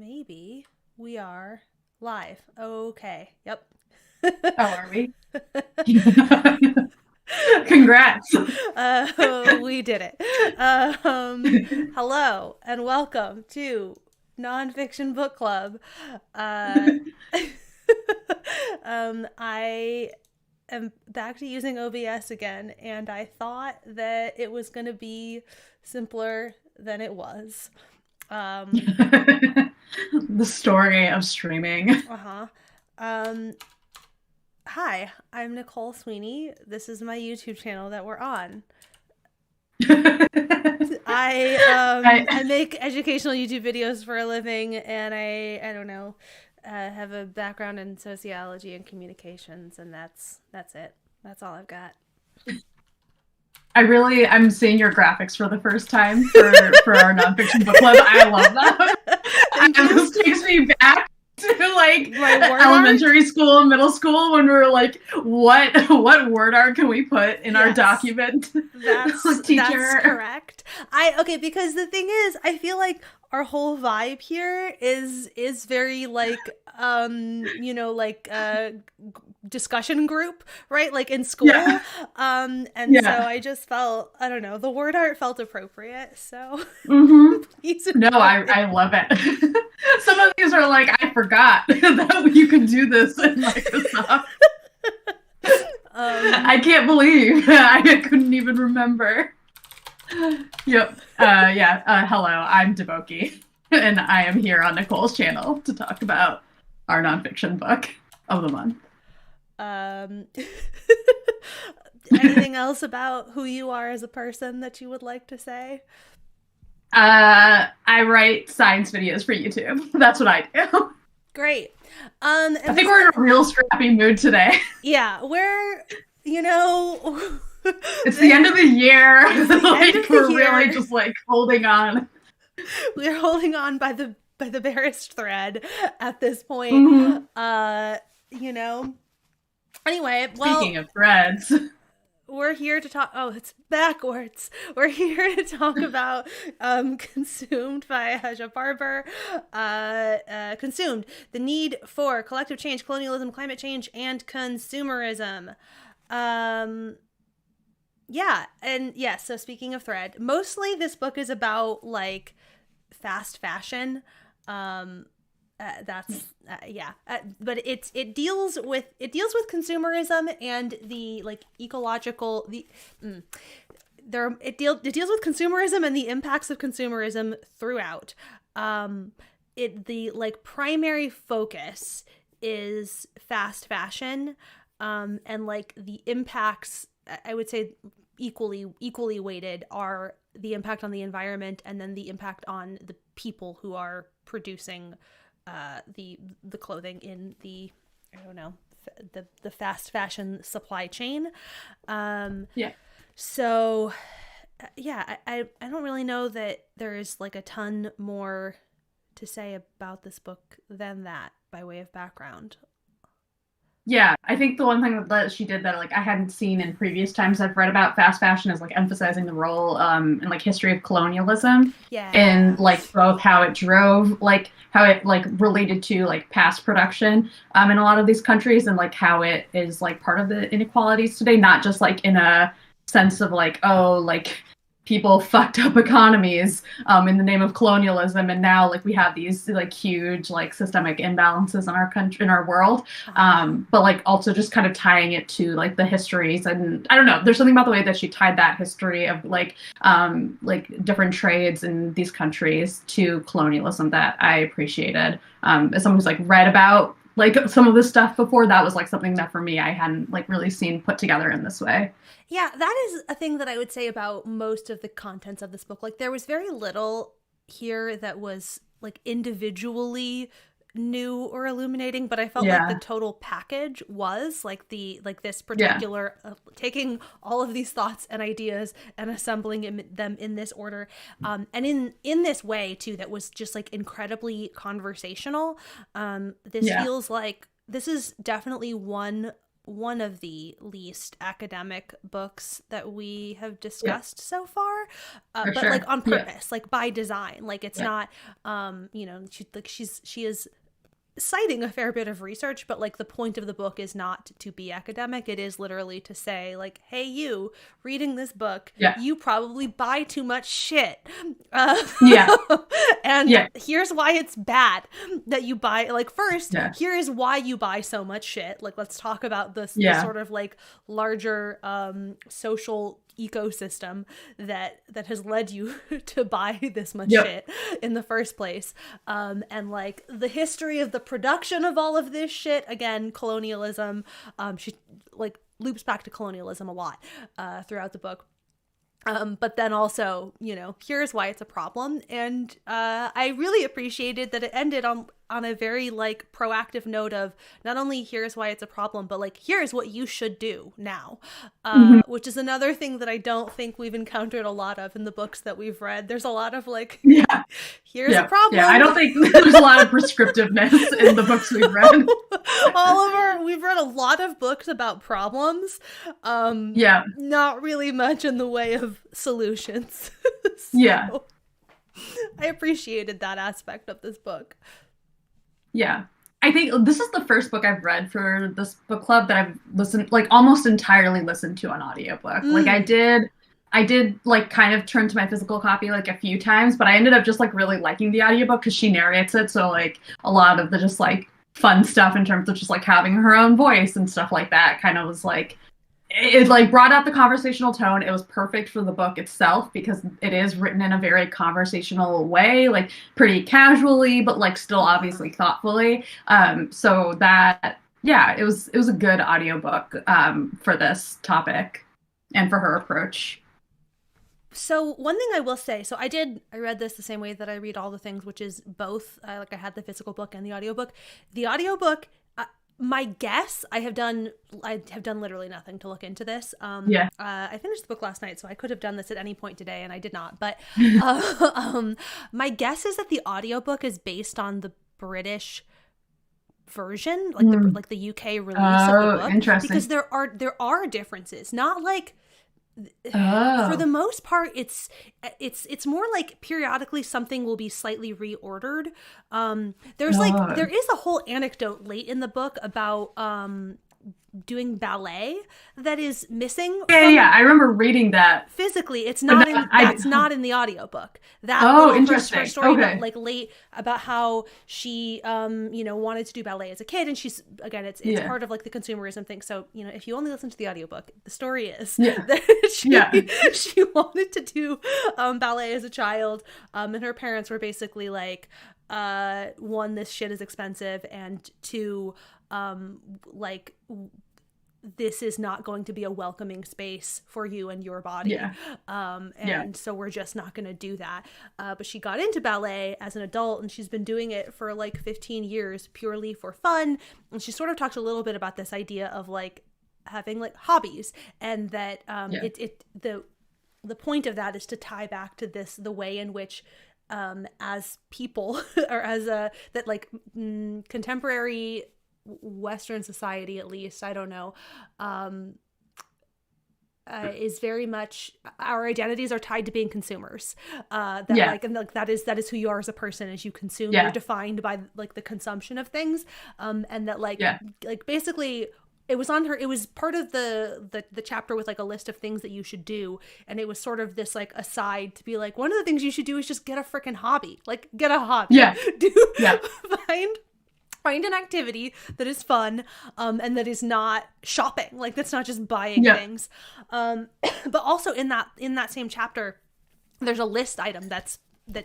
Maybe we are live. Okay. Yep. Oh, are we? Congrats. We did it. Hello and welcome to Nonfiction Book Club. Uh, I am back to using OBS again, and I thought that it was going to be simpler than it was. Um, The story of streaming. uh-huh. Um, Hi, I'm Nicole Sweeney. This is my YouTube channel that we're on. I I make educational YouTube videos for a living, and I don't know, have a background in sociology and communications, and that's it. That's all I've got. I'm seeing your graphics for the first time for our nonfiction book club. I love that. Thank This you. takes me back to like My word art. elementary school, middle school, when we were like, what word art can we put in our Yes. document? That's Teacher. correct. Okay, because the thing is, I feel like our whole vibe here is very like discussion group, right? Like in school. Yeah. And so Yeah. I just felt, I don't know, the word art felt appropriate. So Mm-hmm. please No, enjoy it. I love it. Some of these are like, I forgot that you could do this in Microsoft. Um I can't believe I couldn't even remember. Yep. Yeah. Hello, I'm Devoki, and I am here on Nicole's channel to talk about our nonfiction book of the month. um Anything else about who you are as a person that you would like to say? I write science videos for YouTube. That's what I do. Great. I And think this, we're in a real scrappy mood today. yeah, we're, you know, It's the end of the year. it's the end Like of the we're really year. just like holding on. We're holding on by the barest thread at this point. Mm-hmm. Uh, you know. Anyway, Speaking well, of threads, we're here to talk. Oh, it's backwards. We're here to talk about Consumed by Aja Barber. Consumed: The Need for Collective Change, Colonialism, Climate Change, and Consumerism. Um, yeah, and yeah, so speaking of thread, mostly this book is about like fast fashion. Um, that's but it deals with consumerism and the like ecological the it deals with consumerism and the impacts of consumerism throughout. It the like primary focus is fast fashion, and like the impacts, I would say equally weighted are the impact on the environment and then the impact on the people who are producing the clothing in the, I don't know, the fast fashion supply chain. yeah. So yeah, I don't really know that there's like a ton more to say about this book than that by way of background. Yeah, I think the one thing that she did that like I hadn't seen in previous times I've read about fast fashion is like emphasizing the role in like history of colonialism and like Yes. both how it drove like how it like related to like past production in a lot of these countries and like how it is like part of the inequalities today, not just like in a sense of like, oh, like people fucked up economies in the name of colonialism, and now like we have these like huge like systemic imbalances in our country, in our world, but like also just kind of tying it to like the histories. And I don't know, there's something about the way that she tied that history of like different trades in these countries to colonialism that I appreciated. As someone who's like read about like some of this stuff before, that was like something that for me I hadn't like really seen put together in this way. Yeah, that is a thing that I would say about most of the contents of this book. Like, there was very little here that was like individually new or illuminating, but I felt like the Yeah. total package was like this Yeah. particular taking all of these thoughts and ideas and assembling them in this order, and in this way too, that was just like incredibly conversational. This Yeah. feels like this is definitely one one of the least academic books that we have discussed so far, but sure. like on purpose, like by design. Like it's not, she is citing a fair bit of research, but like the point of the book is not to be academic. It is literally to say like, hey, you reading this book, you probably buy too much shit. And here's why it's bad that you buy. Like first, here is why you buy so much shit. Like, let's talk about this sort of like larger social ecosystem that has led you to buy this much shit in the first place, and like the history of the production of all of this shit. Again, colonialism. She like loops back to colonialism a lot throughout the book. But then also, here's why it's a problem. And I really appreciated that it ended on a very like proactive note of not only here's why it's a problem, but like here's what you should do now, which is another thing that I don't think we've encountered a lot of in the books that we've read. There's a lot of like, here's a problem. Yeah, I don't think there's a lot of prescriptiveness in the books we've read. We've read a lot of books about problems. Not really much in the way of solutions. So, I appreciated that aspect of this book. Yeah. I think this is the first book I've read for this book club that I've listened, like almost entirely listened to on audiobook. Like I did like kind of turn to my physical copy like a few times, but I ended up just like really liking the audiobook because she narrates it. So like a lot of the just like fun stuff in terms of just like having her own voice and stuff like that kind of was like, it like brought out the conversational tone. It was perfect for the book itself because it is written in a very conversational way, like pretty casually, but like still obviously thoughtfully. So that, it was a good audiobook for this topic and for her approach. So one thing I will say, I read this the same way that I read all the things, which is both, like I had the physical book and the audiobook. The audiobook, my guess, I have done literally nothing to look into this. I finished the book last night, so I could have done this at any point today, and I did not. But my guess is that the audiobook is based on the British version, like the UK release of the book. Interesting. Because there are differences. Not like for the most part, it's more like periodically something will be slightly reordered. There is a whole anecdote late in the book about doing ballet that is missing. I remember reading that. Physically, it's not not in the audiobook. That interesting. Her story about, like late about how she wanted to do ballet as a kid, and she's again it's part of like the consumerism thing. So if you only listen to the audiobook, the story is that she wanted to do ballet as a child, and her parents were basically like, one, this shit is expensive, and two, like this is not going to be a welcoming space for you and your body. So we're just not going to do that. But she got into ballet as an adult, and she's been doing it for like 15 years purely for fun. And she sort of talked a little bit about this idea of like having like hobbies, and that the point of that is to tie back to the way in which as people or as that like contemporary Western society, at least, I don't know, is very much our identities are tied to being consumers. That is who you are as a person. As you consume, you're defined by like the consumption of things, and that like basically. It was part of the chapter with like a list of things that you should do. And it was sort of this like aside to be like, one of the things you should do is just get a freaking hobby. Like get a hobby. Find an activity that is fun, and that is not shopping. Like that's not just buying things. But also in that same chapter, there's a list item that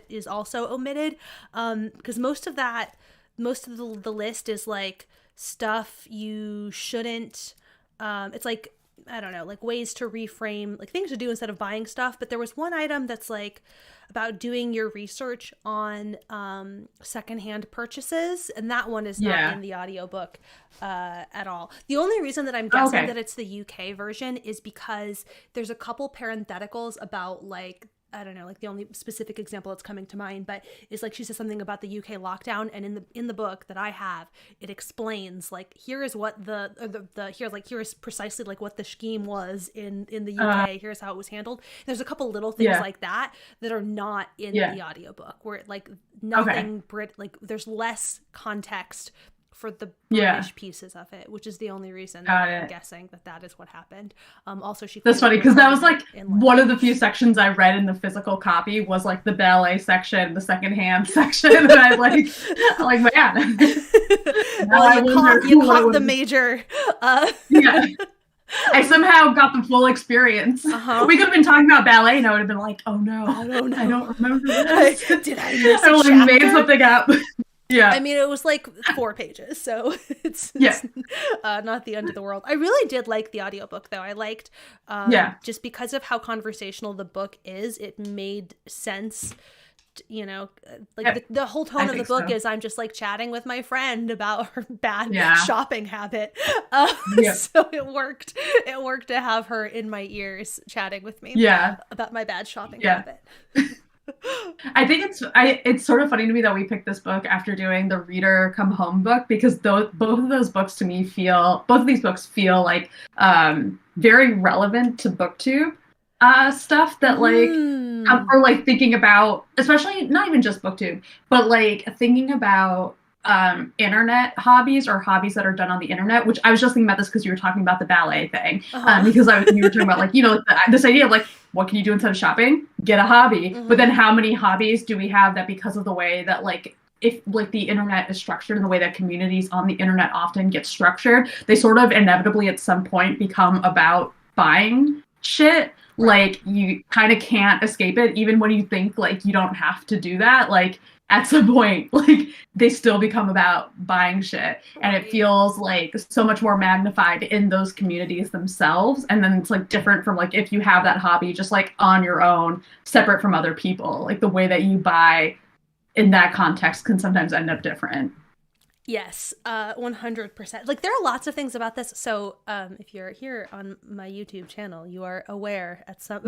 is also omitted. Because most of the list is like stuff you shouldn't, it's like, I don't know, like ways to reframe, like things to do instead of buying stuff. But there was one item that's like about doing your research on secondhand purchases, and that one is not in the audiobook at all. The only reason that I'm guessing that it's the UK version is because there's a couple parentheticals about like I don't know, like the only specific example that's coming to mind, but is like she says something about the UK lockdown, and in the book that I have, it explains like here is what here's precisely like what the scheme was in the UK. Here's how it was handled. There's a couple little things like that are not in the audiobook, where like nothing like there's less context for the British pieces of it, which is the only reason that I'm guessing that is what happened. Also, that's funny because that was like one of the few sections I read in the physical copy was like the ballet section, the secondhand section, and I like man. Well, you caught the major. Yeah. I somehow got the full experience. We could have been talking about ballet, and I would have been like, "Oh no, I don't remember this. Did I miss I a chapter? made something up." Yeah. I mean, it was like 4 pages, so it's not the end of the world. I really did like the audiobook, though. I liked, just because of how conversational the book is, it made sense. You know, like the whole tone of the book is I'm just like chatting with my friend about her bad shopping habit. So it worked. It worked to have her in my ears chatting with me about my bad shopping habit. I think it's sort of funny to me that we picked this book after doing the Reader Come Home book, because both of these books feel like very relevant to BookTube stuff that like or like thinking about, especially not even just BookTube, but like thinking about internet hobbies or hobbies that are done on the internet, which I was just thinking about this because you were talking about the ballet thing, because you were talking about like, you know, this idea of like, what can you do instead of shopping? Get a hobby. But then how many hobbies do we have that because of the way that like, if like the internet is structured and the way that communities on the internet often get structured, they sort of inevitably at some point become about buying shit. Like you kind of can't escape it, even when you think like you don't have to do that. Like at some point, like they still become about buying shit, and it feels like so much more magnified in those communities themselves. And then it's like different from like if you have that hobby just like on your own, separate from other people. Like the way that you buy in that context can sometimes end up different. Yes, 100%. Like there are lots of things about this. So if you're here on my YouTube channel, you are aware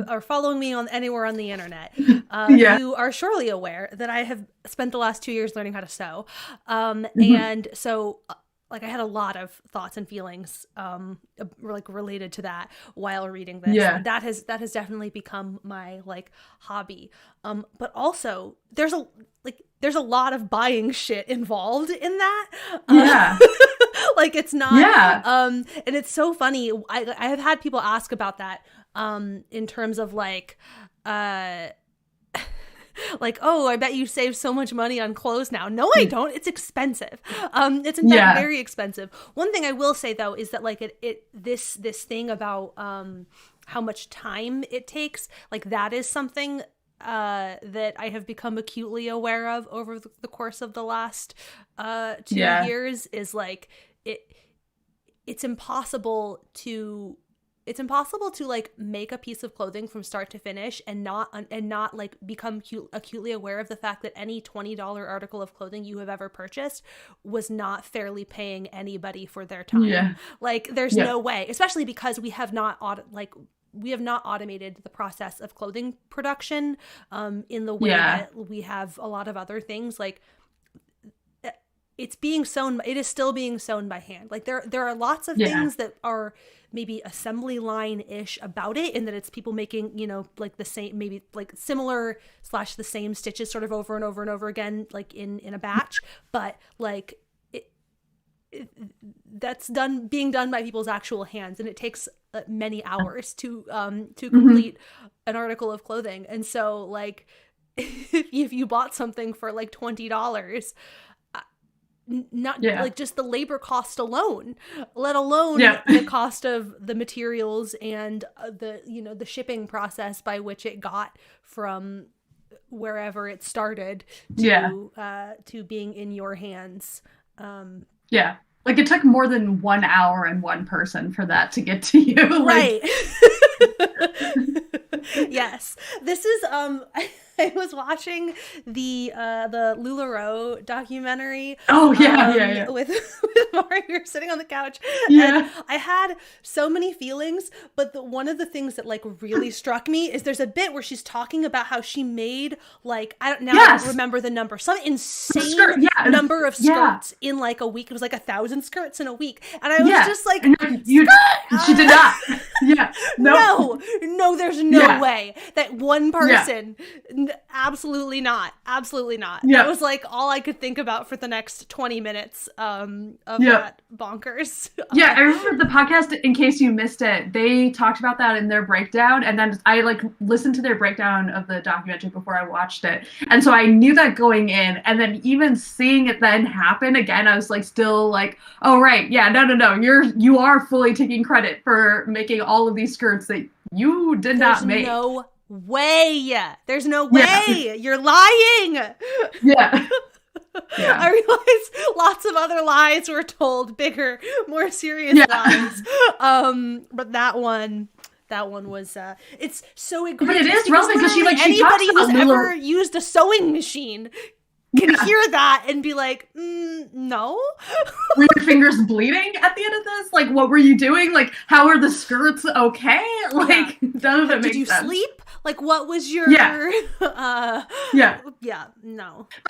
or following me on anywhere on the internet, you are surely aware that I have spent the last 2 years learning how to sew. And so like I had a lot of thoughts and feelings like related to that while reading this. Yeah. That has definitely become my like hobby. But also there's a lot of buying shit involved in that. Yeah. Like it's not, and it's so funny. I have had people ask about that, in terms of like, like, oh, I bet you save so much money on clothes now. No, I don't. It's expensive. It's in fact very expensive. One thing I will say though is that like this thing about how much time it takes, like that is something that I have become acutely aware of over the course of the last 2 years. Is like it's impossible to like make a piece of clothing from start to finish and not like become acutely aware of the fact that any $20 article of clothing you have ever purchased was not fairly paying anybody for their time. Like there's no way, especially because we have not automated the process of clothing production in the way that we have a lot of other things. Like it is still being sewn by hand. Like there are lots of things that are maybe assembly line-ish about it, in that it's people making, you know, like the same, maybe like similar / the same stitches sort of over and over and over again, like in a batch, but like that's being done by people's actual hands, and it takes many hours to complete an article of clothing. And so like if you bought something for like $20, like just the labor cost alone, let alone the cost of the materials and the shipping process by which it got from wherever it started to being in your hands. Like it took more than 1 hour and one person for that to get to you. Right. Yes. This is I was watching the LuLaRoe documentary. Oh yeah. With Mari. We were sitting on the couch, and Yeah. I had so many feelings. But one of the things that like really struck me is there's a bit where she's talking about how she made like I don't remember the number, some insane number of skirts in like a week. It was like 1,000 skirts in a week, and I was just like, she did not. Yeah. No, there's no way that one person. Absolutely not. That was like all I could think about for the next 20 minutes of that bonkers. Yeah, I remember the podcast, in case you missed it, they talked about that in their breakdown, and then I like listened to their breakdown of the documentary before I watched it. And so I knew that going in, and then even seeing it then happen again, I was like still like, oh right, yeah, no, you are fully taking credit for making all of these skirts that you did not make. No way. There's no way. Yeah. You're lying. Yeah. I realized lots of other lies were told, bigger, more serious lies. But that one was it's so egregious. But it is relevant because she anybody who's ever used a sewing machine can hear that and be like, no. Were your fingers bleeding at the end of this? Like, what were you doing? Like, how are the skirts okay? Like, none of it makes sense. Did you sleep? Like, what was your... no.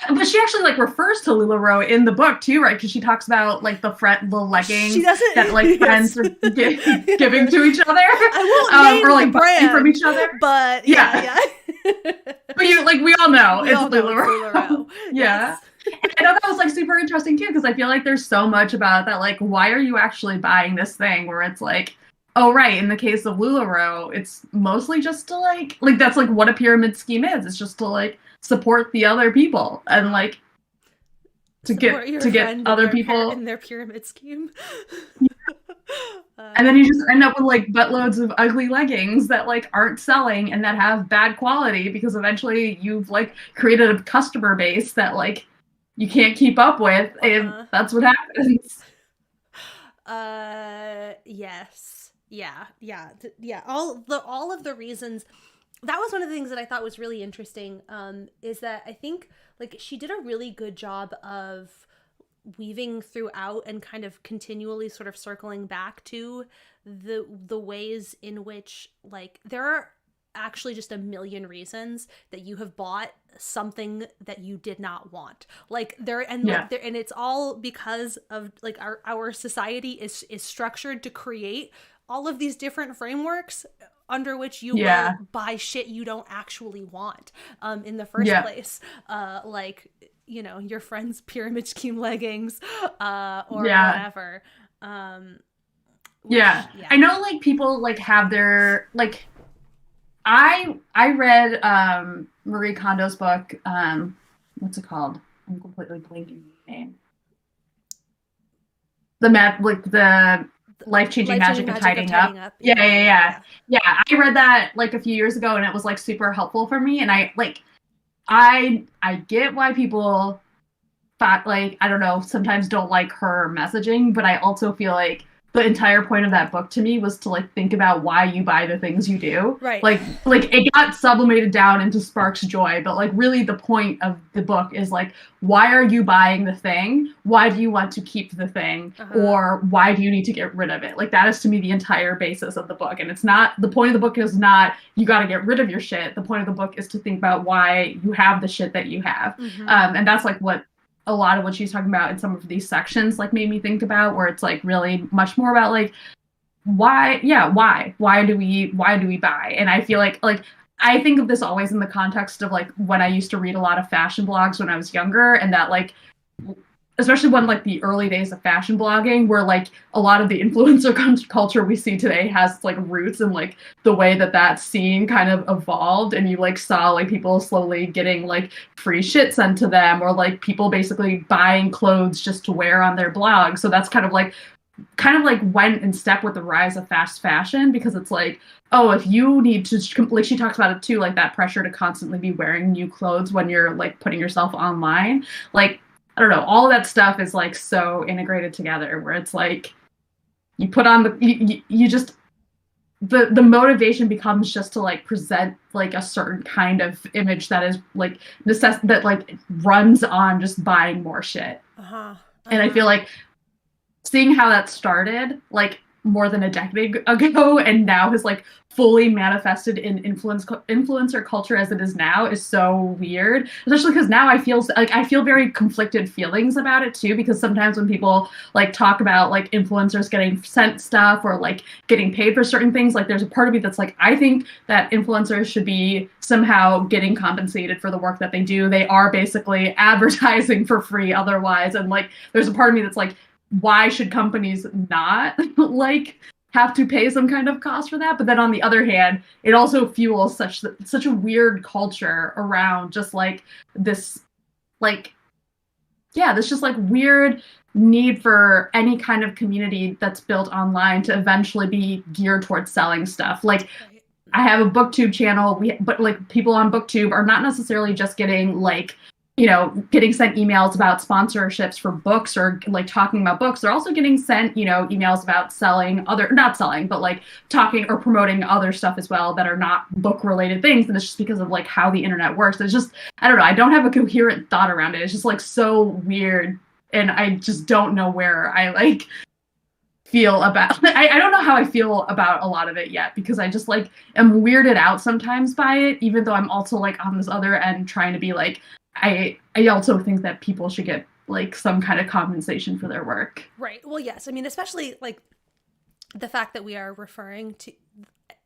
But she actually, like, refers to LuLaRoe in the book, too, right? Because she talks about, like, the leggings that, like, friends are giving to each other. I won't name or, like, the brand, from each other. But, yeah. But we all know it's LuLaRoe. Yeah. Yes. And I know that was like super interesting too, because I feel like there's so much about that, like, why are you actually buying this thing, where it's like, oh right, in the case of LuLaRoe, it's mostly just to like that's like what a pyramid scheme is. It's just to like support the other people and like to get other people in their pyramid scheme. And then you just end up with like buttloads of ugly leggings that like aren't selling and that have bad quality because eventually you've like created a customer base that like you can't keep up with, and that's what happens. Yes. Yeah. All of the reasons. That was one of the things that I thought was really interesting, is that I think like she did a really good job of weaving throughout and kind of continually sort of circling back to the ways in which like there are actually just a million reasons that you have bought something that you did not want, like there and it's all because of like our society is structured to create all of these different frameworks under which you will buy shit you don't actually want in the first place, like, you know, your friend's pyramid scheme leggings or whatever. I know like people like have their like I read Marie Kondo's book, what's it called? I'm completely blanking the name. The life-changing magic of tidying up. Yeah. I read that like a few years ago and it was like super helpful for me, and I get why people thought like, I don't know, sometimes don't like her messaging, but I also feel like the entire point of that book to me was to like think about why you buy the things you do. Right. Like it got sublimated down into sparks joy, but like really the point of the book is like, why are you buying the thing? Why do you want to keep the thing? Or why do you need to get rid of it? Like that is to me the entire basis of the book. And it's not, the point of the book is not you got to get rid of your shit. The point of the book is to think about why you have the shit that you have. And that's like what a lot of what she's talking about in some of these sections like made me think about, where it's like really much more about like why do we buy. And I feel like I think of this always in the context of like when I used to read a lot of fashion blogs when I was younger, and that like especially when like the early days of fashion blogging, where like a lot of the influencer culture we see today has like roots in like the way that scene kind of evolved, and you like saw like people slowly getting like free shit sent to them, or like people basically buying clothes just to wear on their blog. So that's kind of like went in step with the rise of fast fashion, because it's like, oh, if you need to, like she talks about it too, like that pressure to constantly be wearing new clothes when you're like putting yourself online, like I don't know, all that stuff is like so integrated together, where it's like you put on you just the motivation becomes just to like present like a certain kind of image that is like that like runs on just buying more shit. And I feel like seeing how that started like more than a decade ago and now has like fully manifested in influencer culture as it is now is so weird, especially because now I feel very conflicted feelings about it too, because sometimes when people like talk about like influencers getting sent stuff or like getting paid for certain things, like there's a part of me that's like, I think that influencers should be somehow getting compensated for the work that they do. They are basically advertising for free otherwise, and like there's a part of me that's like, why should companies not like have to pay some kind of cost for that? But then on the other hand, it also fuels such a weird culture around just like this, like, yeah, this just like weird need for any kind of community that's built online to eventually be geared towards selling stuff. Like, I have a booktube channel, but like people on booktube are not necessarily just getting like, you know, getting sent emails about sponsorships for books or like talking about books. They're also getting sent, you know, emails about not selling, but like talking or promoting other stuff as well that are not book related things. And it's just because of like how the internet works. It's just, I don't know. I don't have a coherent thought around it. It's just like so weird. And I just don't know where I like feel about, I don't know how I feel about a lot of it yet, because I just like am weirded out sometimes by it, even though I'm also like on this other end trying to be like, I also think that people should get like some kind of compensation for their work. Right. Well, yes. I mean, especially like the fact that we are referring to,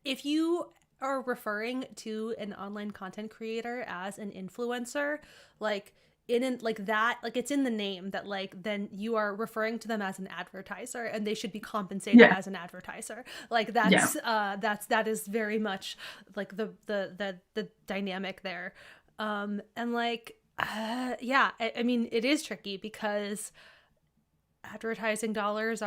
if you are referring to an online content creator as an influencer, like like that, like it's in the name that like then you are referring to them as an advertiser and they should be compensated as an advertiser. Like that is very much like the dynamic there. And like I mean, it is tricky because advertising dollars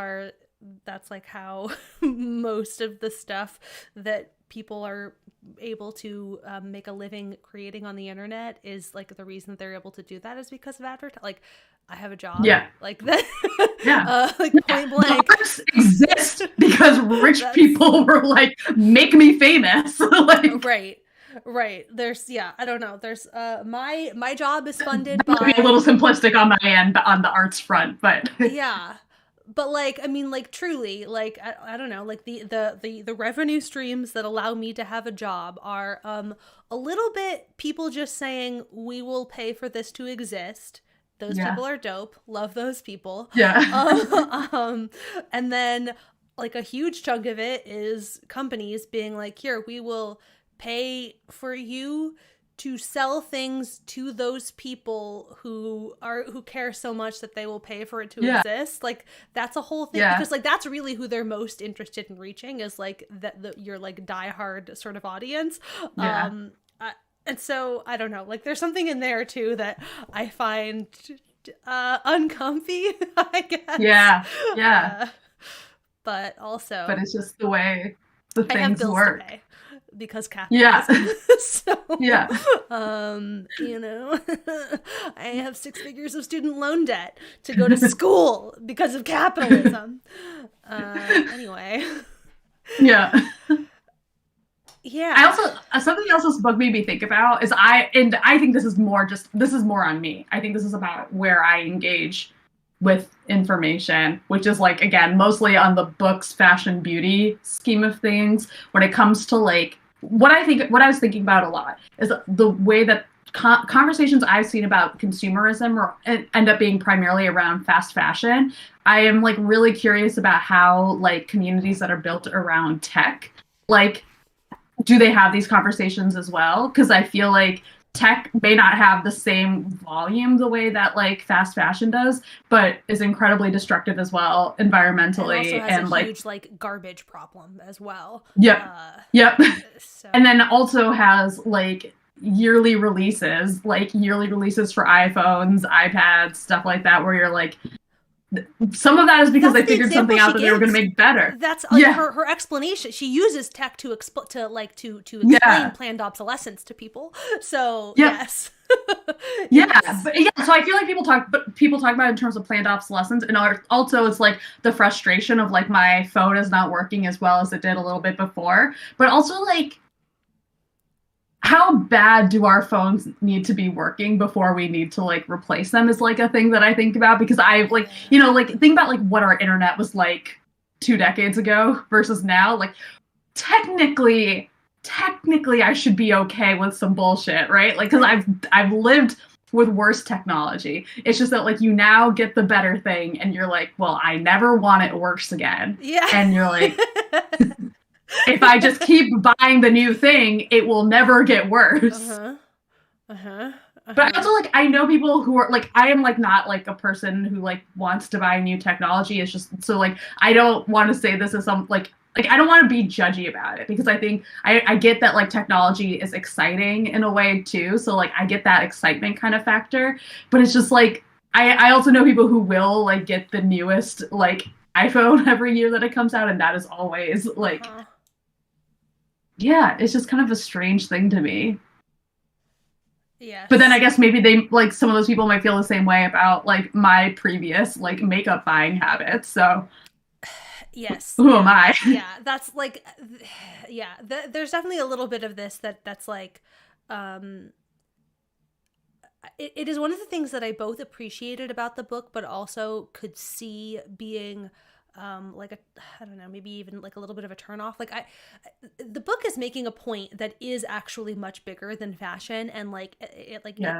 that's like how most of the stuff that people are able to make a living creating on the internet is like the reason that they're able to do that is because of advertising. Like I have a job like that. Like point blank exist because rich people were like, make me famous. Like Right. There's, I don't know. There's, my job is funded by. Might be a little simplistic on my end, but on the arts front, but. Yeah. But like, I mean, like truly, like, I don't know, like the revenue streams that allow me to have a job are, a little bit people just saying, we will pay for this to exist. Those people are dope. Love those people. Yeah. And then like a huge chunk of it is companies being like, here, we will pay for you to sell things to those people who care so much that they will pay for it to exist. Like that's a whole thing because like that's really who they're most interested in reaching is like your like diehard sort of audience. And so I don't know, like there's something in there too that I find uncomfy, I guess. Yeah. But it's just the way the things I have bills work. To pay. Because capitalism. So, you know, I have 6 figures of student loan debt to go to school because of capitalism. Anyway. Yeah. I also, something else that's made me think about is I think this is more on me. I think this is about where I engage with information, which is like, again, mostly on the books, fashion, beauty scheme of things. When it comes to like, what I was thinking about a lot is the way that conversations I've seen about consumerism end up being primarily around fast fashion. I am like really curious about how like communities that are built around tech, like, do they have these conversations as well? Because I feel like tech may not have the same volume the way that like fast fashion does, but is incredibly destructive as well environmentally, and also has a like huge like garbage problem as well. Yep. So. And then also has like yearly releases for iPhones, iPads, stuff like that, where you're like, some of that is because they figured something out that they were going to make better. That's her explanation. She uses tech to explain planned obsolescence to people. So yes. But so I feel like people talk about it in terms of planned obsolescence, and also it's like the frustration of like my phone is not working as well as it did a little bit before, but also like how bad do our phones need to be working before we need to like replace them is like a thing that I think about, because I've like, you know, like think about like what our internet was like 2 decades ago versus now. Like technically I should be okay with some bullshit, right? Like, because I've lived with worse technology. It's just that like you now get the better thing and you're like, well, I never want it worse again. Yeah. And you're like, if I just keep buying the new thing, it will never get worse. But I also like, I know people who are like, I am like not like a person who like wants to buy new technology. It's just, so like I don't want to say this as some like I don't want to be judgy about it, because I think I get that like technology is exciting in a way too. So like I get that excitement kind of factor, but it's just like I also know people who will like get the newest like iPhone every year that it comes out, and that is always like yeah, it's just kind of a strange thing to me. Yeah. But then I guess maybe they like some of those people might feel the same way about like my previous like makeup buying habits. So yes. Who am I? Yeah, that's like yeah, there's definitely a little bit of this that's like it is one of the things that I both appreciated about the book, but also could see being like a, I don't know, maybe even like a little bit of a turnoff. Like the book is making a point that is actually much bigger than fashion, and like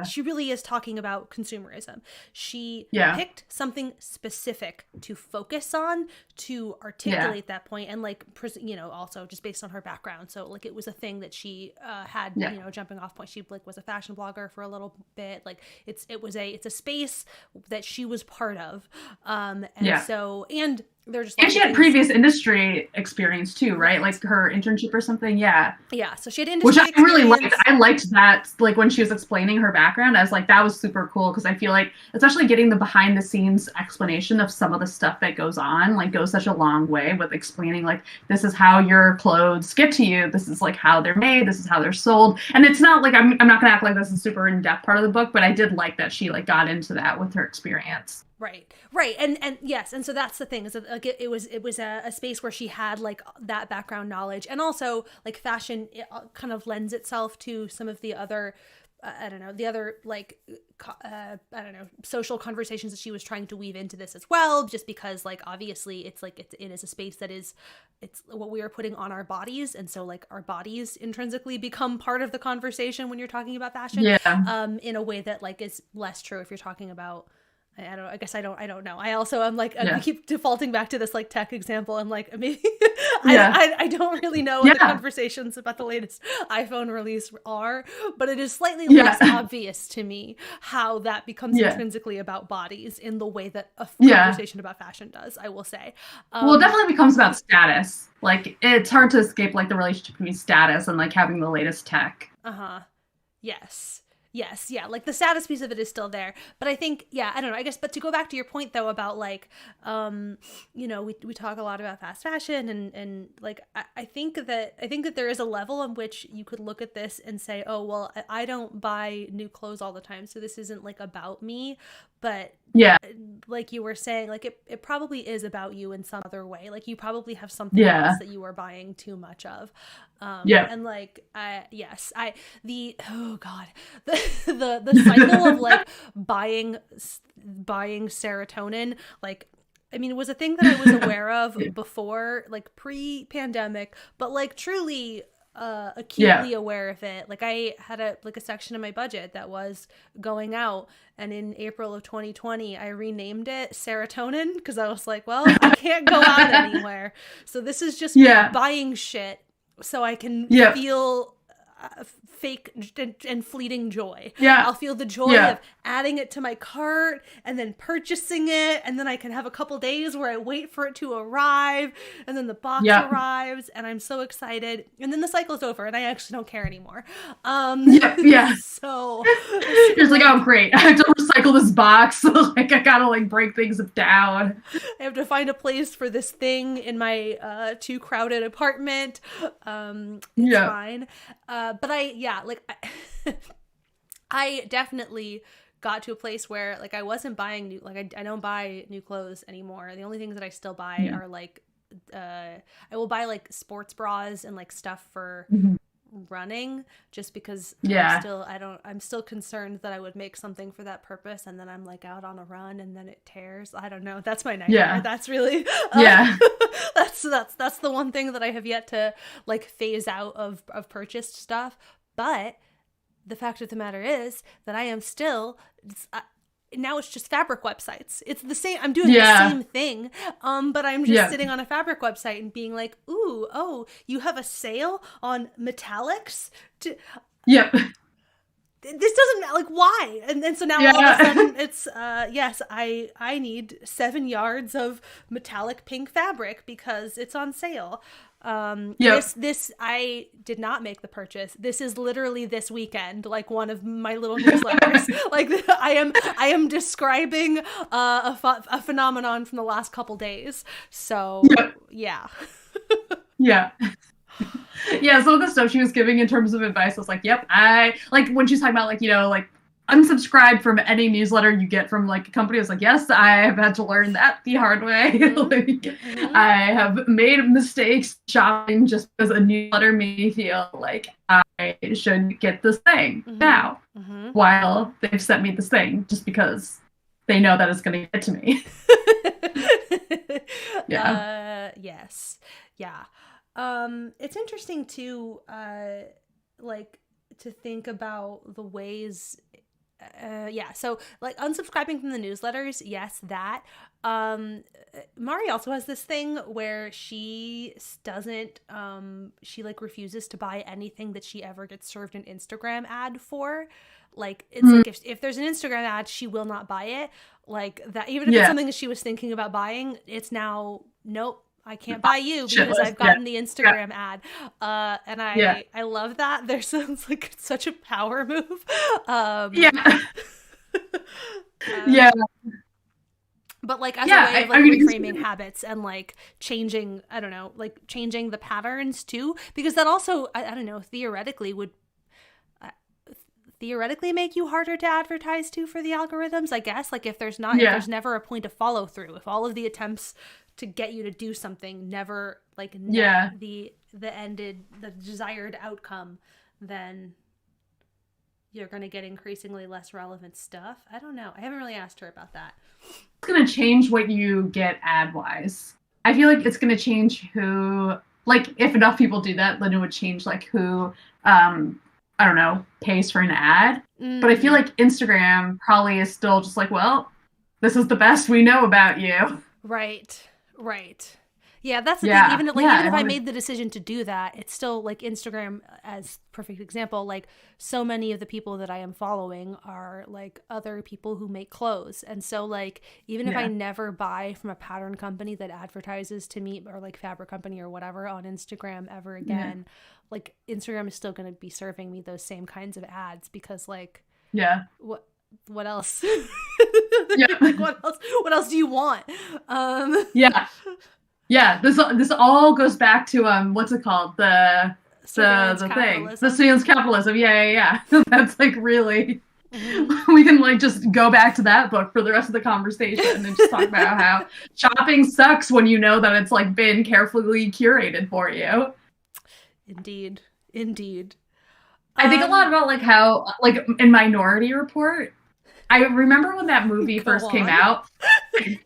she really is talking about consumerism. She picked something specific to focus on, to articulate that point, and like you know, also just based on her background. So like it was a thing that she had, you know, jumping off point. She like was a fashion blogger for a little bit. Like it's a space that she was part of, and so they're just and she had previous industry experience too, right? Like her internship or something. Yeah. So she had industry which I really liked. I liked that, like when she was explaining her background, I was like, that was super cool, because I feel like especially getting the behind the scenes explanation of some of the stuff that goes on like goes such a long way with explaining like, this is how your clothes get to you, this is like how they're made, this is how they're sold. And it's not like I'm not gonna act like this is super in-depth part of the book, but I did like that she like got into that with her experience. Right. And yes. And so that's the thing, is that like it was a space where she had like that background knowledge, and also like fashion, it kind of lends itself to some of the other, I don't know, social conversations that she was trying to weave into this as well, just because like, obviously it is a space that it's what we are putting on our bodies. And so like our bodies intrinsically become part of the conversation when you're talking about fashion, in a way that like is less true if you're talking about, I don't know. I also am like, I keep defaulting back to this like tech example. I'm like, maybe I don't really know what the conversations about the latest iPhone release are, but it is slightly less obvious to me how that becomes intrinsically about bodies in the way that a conversation about fashion does, I will say. Well, it definitely becomes about status. Like it's hard to escape like the relationship between status and like having the latest tech. Yes, yeah, like the status piece of it is still there. But I think, I don't know, I guess, but to go back to your point though about like, you know, we talk a lot about fast fashion, and like, I think that there is a level in which you could look at this and say, oh, well, I don't buy new clothes all the time, so this isn't like about me. But like you were saying, like it probably is about you in some other way. Like you probably have something else that you are buying too much of. And like, the cycle of like buying serotonin, like, I mean, it was a thing that I was aware of before, like pre-pandemic, but like truly acutely aware of it. Like I had a section of my budget that was going out, and in April of 2020 I renamed it serotonin, because I was like, well, I can't go out anywhere, so this is just buying shit so I can feel fake and fleeting joy. I'll feel the joy of adding it to my cart and then purchasing it, and then I can have a couple days where I wait for it to arrive, and then the box arrives and I'm so excited, and then the cycle's over and I actually don't care anymore. So it's like, oh great, I have to recycle this box. Like I gotta like break things down. I have to find a place for this thing in my too crowded apartment. It's fine. But I definitely got to a place where like I wasn't buying new, like I don't buy new clothes anymore. The only things that I still buy are like I will buy like sports bras and like stuff for running, just because I'm still concerned that I would make something for that purpose and then I'm like out on a run and then it tears. I don't know. That's my nightmare. That's really that's the one thing that I have yet to like phase out of purchased stuff. But the fact of the matter is that I am still now it's just fabric websites. It's the same. I'm doing the same thing. But I'm just sitting on a fabric website and being like, ooh, oh, you have a sale on metallics? This doesn't, like, why? And so now all of a sudden it's, yes, I need 7 yards of metallic pink fabric because it's on sale. This I did not make the purchase. This is literally this weekend, like one of my little newsletters. Like I am describing a phenomenon from the last couple days. So yeah. Some of the stuff she was giving in terms of advice was like, yep, I like when she's talking about like, you know, like unsubscribe from any newsletter you get from like a company. I was like, yes, I have had to learn that the hard way. I have made mistakes shopping just because a newsletter made me feel like I should get this thing now, while they've sent me this thing just because they know that it's going to get to me. Yes. Yeah. It's interesting to like to think about the ways so like unsubscribing from the newsletters, yes, that Mari also has this thing where she doesn't she like refuses to buy anything that she ever gets served an Instagram ad for. Like it's like if there's an Instagram ad, she will not buy it. Like that, even if it's something that she was thinking about buying, it's now nope, I can't buy you because I've gotten the Instagram ad. And I love that. There's like such a power move. But like as a way of like reframing habits and like changing, I don't know, like changing the patterns too, because that also, I don't know, theoretically would make you harder to advertise to for the algorithms, I guess. Like if there's if there's never a point of follow through, if all of the attempts to get you to do something never like the desired outcome, then you're going to get increasingly less relevant stuff. I don't know. I haven't really asked her about that. It's going to change what you get ad wise. I feel like it's going to change who, like if enough people do that, then it would change like who I don't know, pays for an ad. But I feel like Instagram probably is still just like, well, this is the best we know about you. Right. Yeah, that's the thing. Even if I made the decision to do that, it's still like Instagram as perfect example. Like so many of the people that I am following are like other people who make clothes. And so like, even if I never buy from a pattern company that advertises to me or like fabric company or whatever on Instagram ever again, like Instagram is still going to be serving me those same kinds of ads because like, what else? Like what else do you want? This all goes back to what's it called, the thing, the surveillance capitalism. That's like really we can like just go back to that book for the rest of the conversation and just talk about how shopping sucks when you know that it's like been carefully curated for you. Indeed. I think a lot about like how like in Minority Report, I remember when that movie first came out. When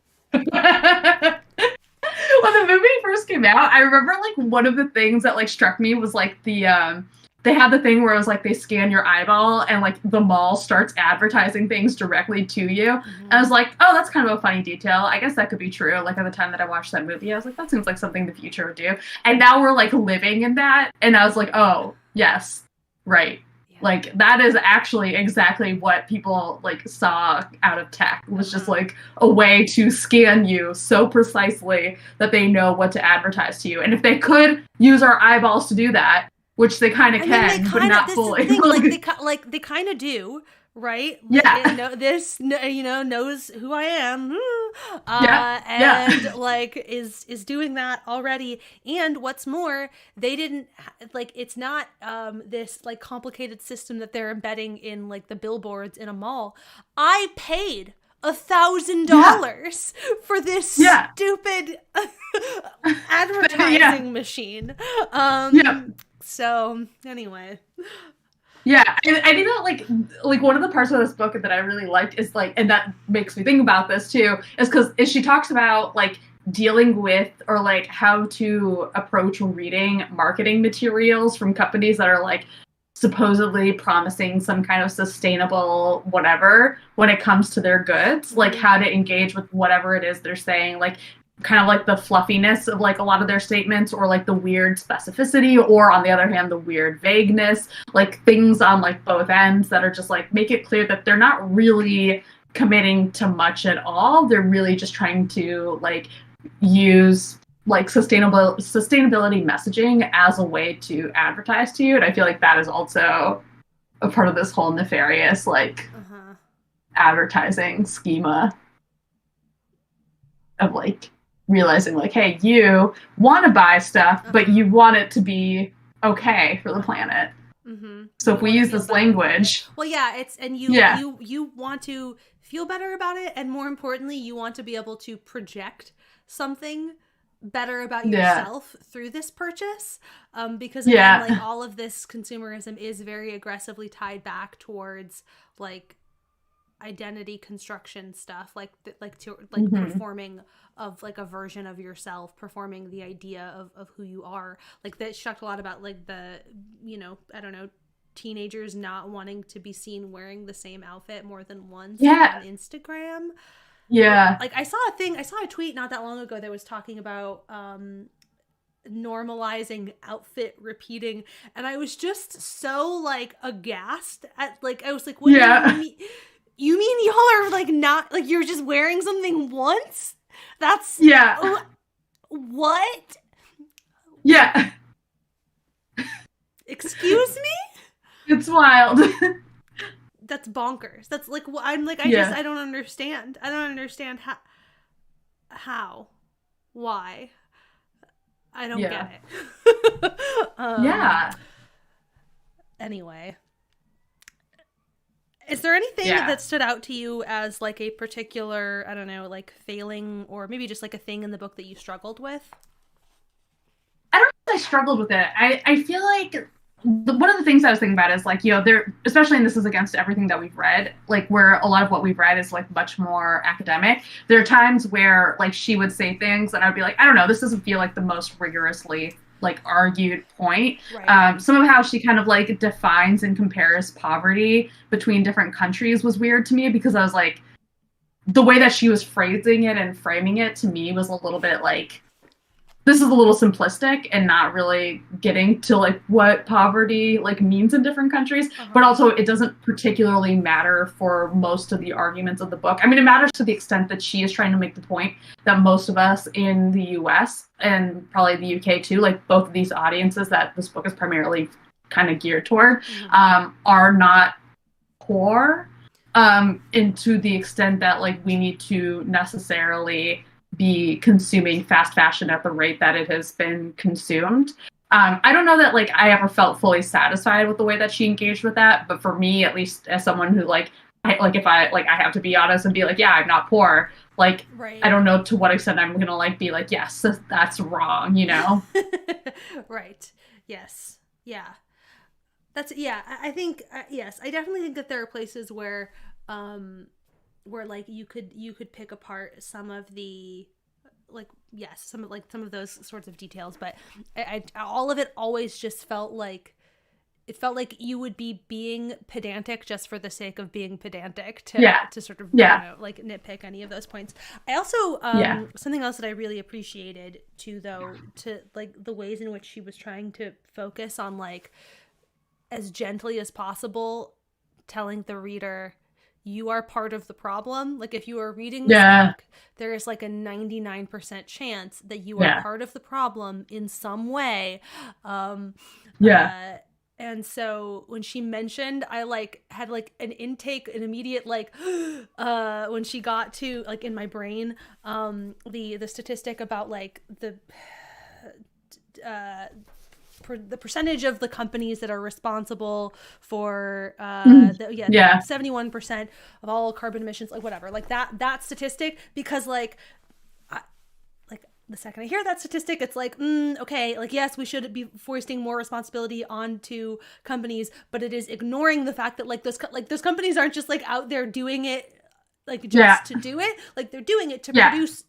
the movie first came out, I remember like one of the things that like struck me was like the they had the thing where it was like they scan your eyeball and like the mall starts advertising things directly to you. And I was like, oh, that's kind of a funny detail. I guess that could be true. Like at the time that I watched that movie, I was like, that seems like something the future would do. And now we're like living in that. And I was like, oh, yes, right. Like that is actually exactly what people like saw out of tech. It was just like a way to scan you so precisely that they know what to advertise to you. And if they could use our eyeballs to do that, which they kind of can, but not fully. They kind of do, right? Yeah. This knows who I am. Yeah. Yeah. and like is doing that already. And what's more, they didn't like, it's not this like complicated system that they're embedding in like the billboards in a mall. I paid Yeah. $1,000 for this Yeah. stupid Yeah. advertising machine. Yeah. So anyway. Yeah, I think that like one of the parts of this book that I really liked is like, and that makes me think about this too, is because she talks about like dealing with or like how to approach reading marketing materials from companies that are like supposedly promising some kind of sustainable whatever when it comes to their goods, like how to engage with whatever it is they're saying, like kind of like the fluffiness of like a lot of their statements or like the weird specificity or on the other hand the weird vagueness, like things on like both ends that are just like make it clear that they're not really committing to much at all. They're really just trying to like use like sustainability messaging as a way to advertise to you, and I feel like that is also a part of this whole nefarious like advertising schema of like realizing like, hey, you want to buy stuff, but you want it to be okay for the planet. So if we use this language, well, yeah, it's and you want to feel better about it, and more importantly, you want to be able to project something better about yourself through this purchase, because again, like all of this consumerism is very aggressively tied back towards like identity construction stuff, like performing of like a version of yourself, performing the idea of who you are. Like that talked a lot about like the, you know, I don't know, teenagers not wanting to be seen wearing the same outfit more than once on Instagram. Like I saw a tweet not that long ago that was talking about normalizing outfit repeating, and I was just so like aghast at like, I was like, what do you mean? You mean y'all are like not like you're just wearing something once? That's what? Excuse me? It's wild. That's bonkers. That's like I'm like I don't understand. I don't understand how why. I don't get it. Anyway. Is there anything that stood out to you as like a particular, I don't know, like failing or maybe just like a thing in the book that you struggled with? I don't know if I struggled with it. I feel like one of the things I was thinking about is like, you know, there, especially, and this is against everything that we've read, like where a lot of what we've read is like much more academic. There are times where like she would say things and I'd be like, I don't know, this doesn't feel like the most rigorously like argued point. Some of how she kind of like defines and compares poverty between different countries was weird to me, because I was like, the way that she was phrasing it and framing it to me was a little bit like, this is a little simplistic and not really getting to like what poverty like means in different countries, but also it doesn't particularly matter for most of the arguments of the book. I mean, it matters to the extent that she is trying to make the point that most of us in the US and probably the UK too, like both of these audiences that this book is primarily kind of geared toward, are not poor, and to the extent that like we need to necessarily be consuming fast fashion at the rate that it has been consumed. I don't know that like I ever felt fully satisfied with the way that she engaged with that, but for me, at least as someone who like, if I have to be honest and be like, yeah, I'm not poor. Like, I don't know to what extent I'm gonna like be like, yes, that's wrong, you know? Right. Yes. Yeah. That's I think yes, I definitely think that there are places where like you could pick apart some of the like some of those sorts of details, but I all of it always just felt like you would be being pedantic just for the sake of being pedantic to sort of I don't know, like nitpick any of those points. I also something else that I really appreciated too, though, to like the ways in which she was trying to focus on like as gently as possible telling the reader, you are part of the problem. Like if you are reading this book, there is like a 99% chance that you are part of the problem in some way. And And so when she mentioned, I like had like an immediate like when she got to like in my brain the statistic about like the percentage of the companies that are responsible for 71% of all carbon emissions, like whatever, like that statistic, because like the second I hear that statistic, it's like, okay, like, yes, we should be foisting more responsibility onto companies, but it is ignoring the fact that like those companies aren't just like out there doing it like just to do it. Like they're doing it to produce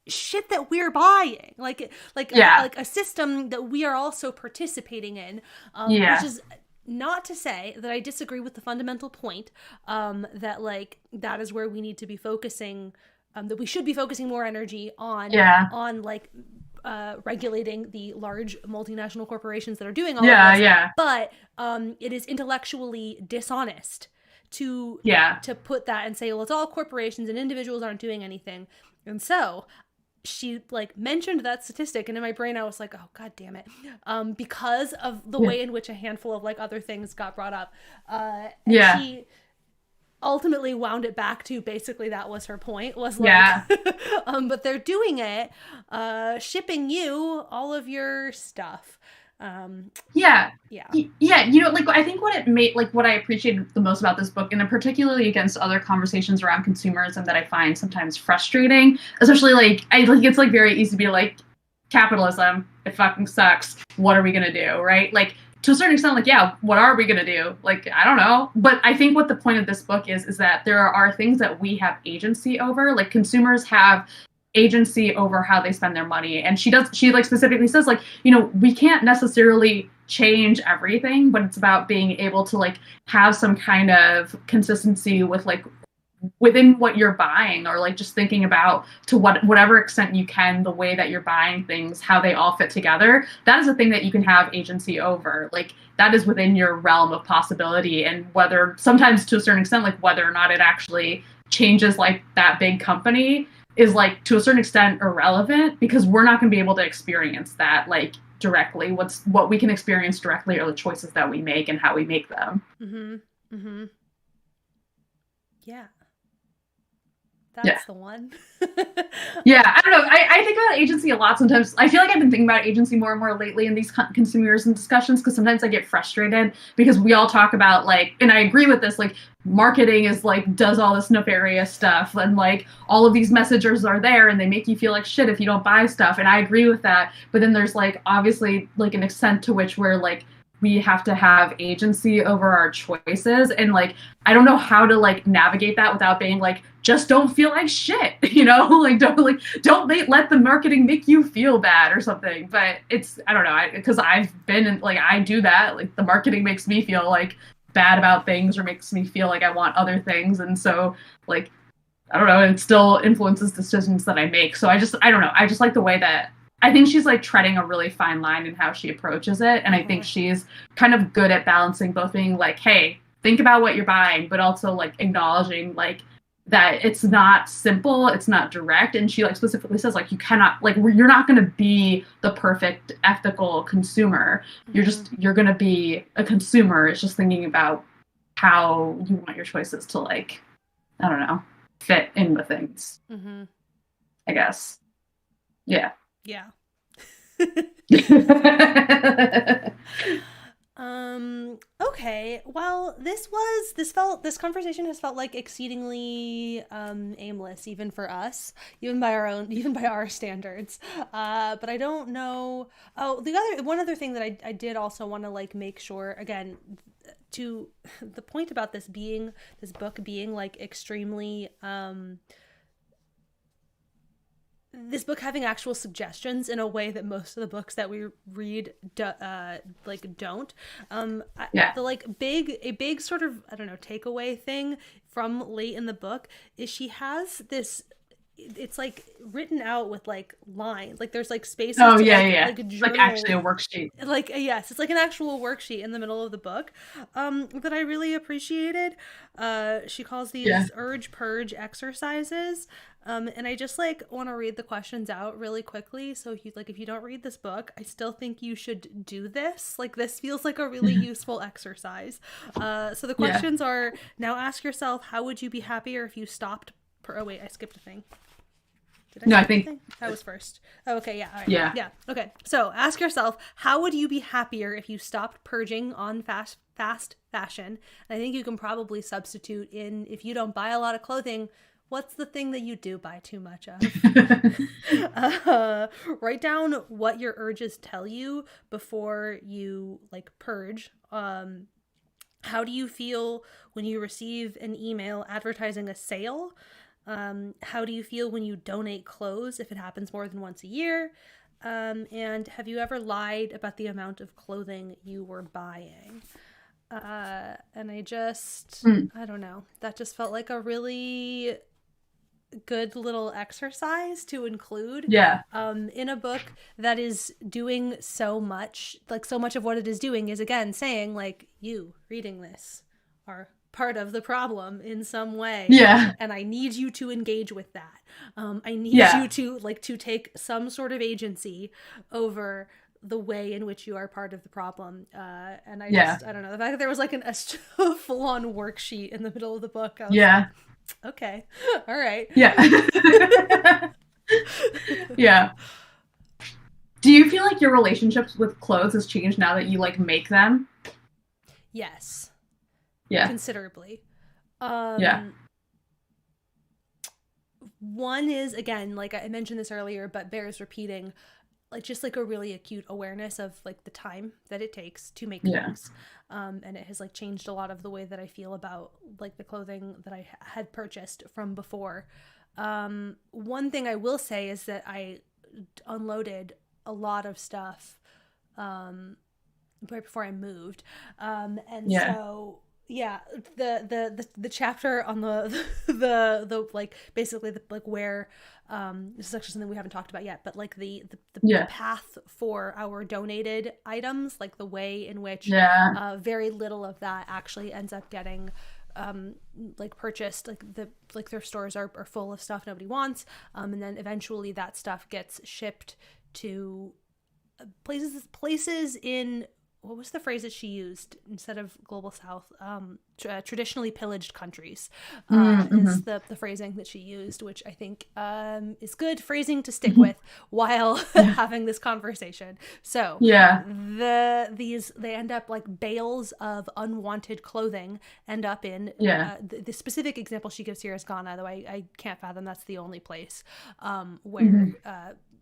shit that we're buying, like a system that we are also participating in, which is not to say that I disagree with the fundamental point that like that is where we need to be focusing, that we should be focusing more energy on like regulating the large multinational corporations that are doing all of this. But it is intellectually dishonest to put that and say, well, it's all corporations and individuals aren't doing anything. And so she like mentioned that statistic, and in my brain I was like, oh god damn it, because of the way in which a handful of like other things got brought up, and she ultimately wound it back to basically that was her point, was like but they're doing it shipping you all of your stuff. You know, like I think what it made, like what I appreciated the most about this book, and particularly against other conversations around consumerism that I find sometimes frustrating, especially like it's like very easy to be like, capitalism, it fucking sucks, what are we gonna do, right? Like to a certain extent, like, yeah, what are we gonna do? Like, I don't know. But I think what the point of this book is that there are things that we have agency over. Like consumers have agency over how they spend their money. And she like specifically says, like, you know, we can't necessarily change everything, but it's about being able to like have some kind of consistency with like within what you're buying, or like just thinking about to whatever extent you can, the way that you're buying things, how they all fit together. That is a thing that you can have agency over. Like that is within your realm of possibility, and whether sometimes to a certain extent, like whether or not it actually changes like that big company is like to a certain extent irrelevant, because we're not going to be able to experience that like directly. What we can experience directly are the choices that we make and how we make them. That's the one. I don't know. I think about agency a lot sometimes. I feel like I've been thinking about agency more and more lately in these consumerism discussions, because sometimes I get frustrated because we all talk about like, and I agree with this, like marketing is like, does all this nefarious stuff, and like all of these messengers are there and they make you feel like shit if you don't buy stuff. And I agree with that. But then there's like, obviously like an extent to which we're like, we have to have agency over our choices. And like, I don't know how to like navigate that without being like, just don't feel like shit, you know, like don't let the marketing make you feel bad or something. But it's, I don't know, because I've been in, like, I do that. Like the marketing makes me feel like bad about things, or makes me feel like I want other things. And so like, I don't know, it still influences decisions that I make. So I don't know. I just like the way that I think she's like treading a really fine line in how she approaches it. And I think she's kind of good at balancing both being like, hey, think about what you're buying, but also like acknowledging like that it's not simple, it's not direct. And she like specifically says like, you cannot, like, you're not going to be the perfect ethical consumer. You're going to be a consumer. It's just thinking about how you want your choices to like, I don't know, fit in with things, I guess. Yeah. Okay. Well, this conversation has felt like exceedingly aimless, even for us, even by our standards. But I don't know. Oh, one other thing that I did also want to like make sure, again, to the point about this book being like extremely this book having actual suggestions in a way that most of the books that we read don't. A big sort of, I don't know, takeaway thing from late in the book is she has this it's like written out with like lines, like there's like spaces Oh to yeah, like yeah. like a Like journal, actually a worksheet. like yes, it's like an actual worksheet in the middle of the book, that I really appreciated. She calls Yeah. these urge purge exercises, and I just like want to read the questions out really quickly. So if you don't read this book, I still think you should do this. Like this feels like a really useful exercise. So the Yeah. questions are: now ask yourself, how would you be happier if you stopped? Oh wait, I skipped a thing. Did I No, I skip think anything? That was first. Oh, okay, yeah, all right. yeah. Yeah, okay. So ask yourself, how would you be happier if you stopped purging on fast fashion? And I think you can probably substitute in, if you don't buy a lot of clothing, what's the thing that you do buy too much of? Write down what your urges tell you before you like purge. How do you feel when you receive an email advertising a sale? How do you feel when you donate clothes if it happens more than once a year? And have you ever lied about the amount of clothing you were buying? And I don't know, that just felt like a really good little exercise to include Yeah. in a book that is doing so much. Like so much of what it is doing is again saying like, you reading this are part of the problem in some way, Yeah. and I need you to engage with that. I need Yeah. you to take some sort of agency over the way in which you are part of the problem. And I don't know, the fact that there was like a full-on worksheet in the middle of the book, I was Yeah. like, okay, all right. Yeah. Yeah. Do you feel like your relationships with clothes has changed now that you like make them? Yes, Yeah. considerably. Yeah. One is, again, like I mentioned this earlier, but bears repeating, like just like a really acute awareness of like the time that it takes to make Yeah. things. And it has like changed a lot of the way that I feel about like the clothing that I had purchased from before. One thing I will say is that I unloaded a lot of stuff right before I moved. And Yeah. so yeah, the chapter on the like basically the like where this is actually something we haven't talked about yet, but like the Yeah. path for our donated items, like the way in which Yeah. very little of that actually ends up getting like purchased. Like the like thrift stores are full of stuff nobody wants, and then eventually that stuff gets shipped to places in, what was the phrase that she used instead of global south, traditionally pillaged countries, is the phrasing that she used, which I think is good phrasing to stick with while having this conversation. So Yeah. they end up like bales of unwanted clothing end up in Yeah. the specific example she gives here is Ghana, though I can't fathom that's the only place where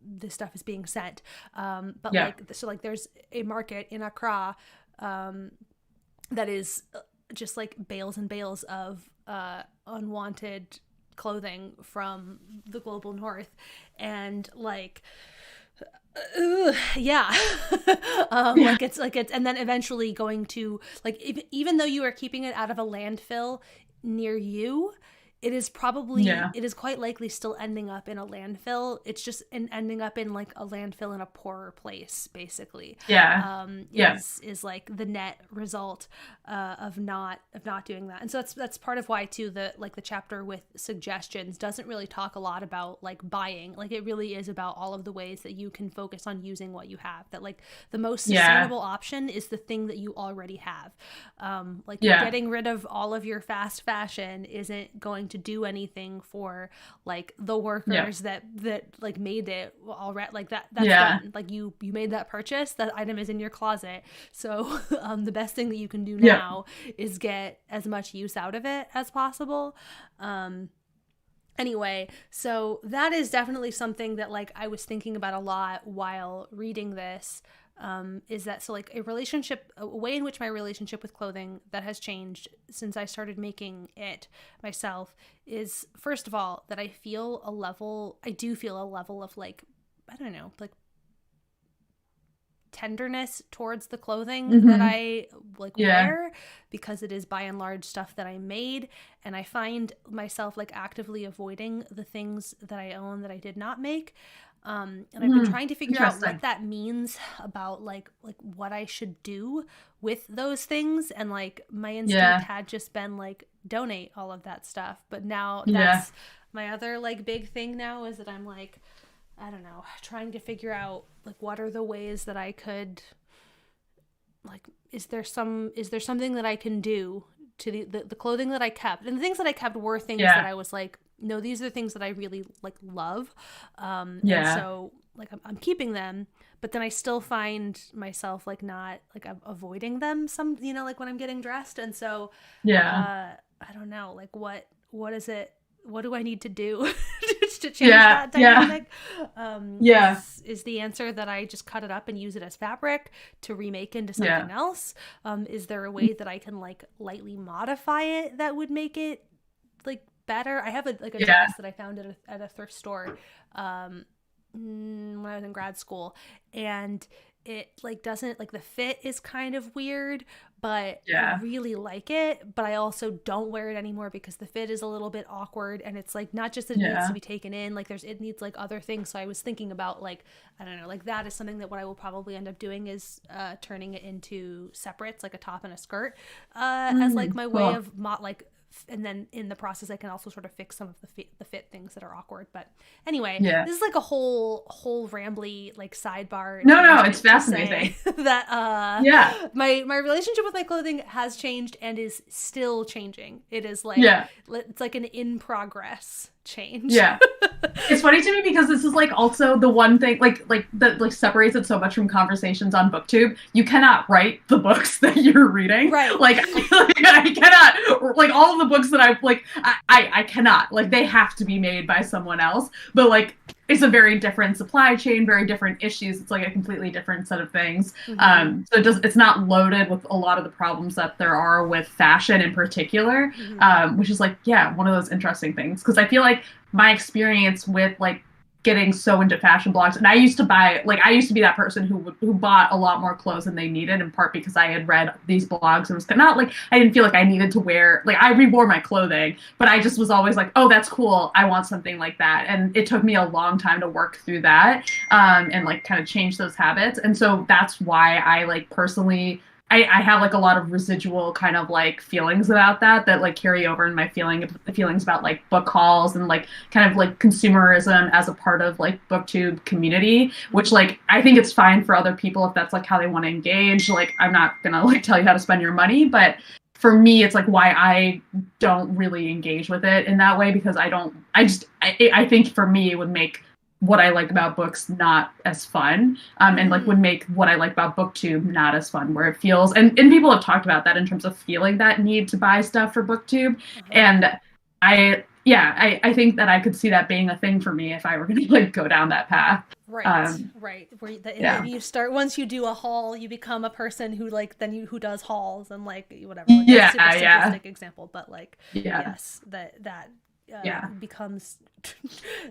this stuff is being sent. But Yeah. like, so like there's a market in Accra that is just like bales and bales of unwanted clothing from the global north, and like yeah. Like it's and then eventually going to like, even though you are keeping it out of a landfill near you, it is quite likely still ending up in a landfill. It's just ending up in like a landfill in a poorer place, basically. Yeah. Is like the net result of not doing that. And so that's part of why too the chapter with suggestions doesn't really talk a lot about like buying. Like it really is about all of the ways that you can focus on using what you have. That like the most sustainable option is the thing that you already have. Getting rid of all of your fast fashion isn't going to do anything for like the workers that like made it already. Like that's done. Like you made that purchase, that item is in your closet, so the best thing that you can do now is get as much use out of it as possible. Anyway, so that is definitely something that like I was thinking about a lot while reading this. Is that so like a way in which my relationship with clothing that has changed since I started making it myself is, first of all, that I do feel a level of like, I don't know, like tenderness towards the clothing Mm-hmm. that I like Yeah. wear, because it is by and large stuff that I made, and I find myself like actively avoiding the things that I own that I did not make. And I've been trying to figure out what Interesting. that means about like what I should do with those things. And like my instinct Yeah. had just been like donate all of that stuff. But now Yeah. that's my other like big thing now, is that I'm like, I don't know, trying to figure out like what are the ways that I could like, is there something that I can do to the clothing that I kept? And the things that I kept were things Yeah. that I was like, no, these are things that I really like love. And Yeah. so like I'm keeping them, but then I still find myself like not like I'm avoiding them some, you know, like when I'm getting dressed. And so Yeah. I don't know, like what is it? What do I need to do to change Yeah. that Yeah. dynamic? Yeah. Is the answer that I just cut it up and use it as fabric to remake into Yeah. something else? Is there a way that I can like lightly modify it that would make it like better? I have a Yeah. dress that I found at a thrift store when I was in grad school, and it like doesn't like, the fit is kind of weird, but Yeah. I really like it. But I also don't wear it anymore because the fit is a little bit awkward, and it's like not just that it needs Yeah. to be taken in, like it needs like other things. So I was thinking about like, I don't know, like that is something that what I will probably end up doing is turning it into separates, like a top and a skirt, as like my way Cool. of and then in the process I can also sort of fix some of the fit things that are awkward. But anyway, Yeah. this is like a whole rambly like sidebar No, tangent it's to fascinating. say that Yeah. my relationship with my clothing has changed and is still changing. It is like, Yeah. it's like an in progress change. Yeah. It's funny to me because this is like also the one thing like that like separates it so much from conversations on BookTube. You cannot write the books that you're reading. Right. Like I cannot, like all of the books that I've like I cannot, like they have to be made by someone else. But like it's a very different supply chain, very different issues. It's like a completely different set of things. Mm-hmm. So it's not loaded with a lot of the problems that there are with fashion in particular, Mm-hmm. which is like, yeah, one of those interesting things. Because I feel like my experience with like getting so into fashion blogs, and I used to be that person who bought a lot more clothes than they needed, in part because I had read these blogs and was not like, I didn't feel like I needed to wear, like I rewore my clothing, but I just was always like, oh, that's cool, I want something like that. And it took me a long time to work through that, and like kind of change those habits. And so that's why I like personally I have like a lot of residual kind of like feelings about that like carry over in my feelings about like book hauls and like kind of like consumerism as a part of like BookTube community, which like I think it's fine for other people if that's like how they want to engage. Like I'm not gonna like tell you how to spend your money, but for me it's like why I don't really engage with it in that way, because I think for me it would make what I like about books not as fun, and like would make what I like about BookTube not as fun, where it feels, and people have talked about that in terms of feeling that need to buy stuff for BookTube. And I think that I could see that being a thing for me if I were going to like go down that path. Right. If you start, once you do a haul, you become a person who like who does hauls and like whatever. Like, that's a super simplistic example, but like yes, that becomes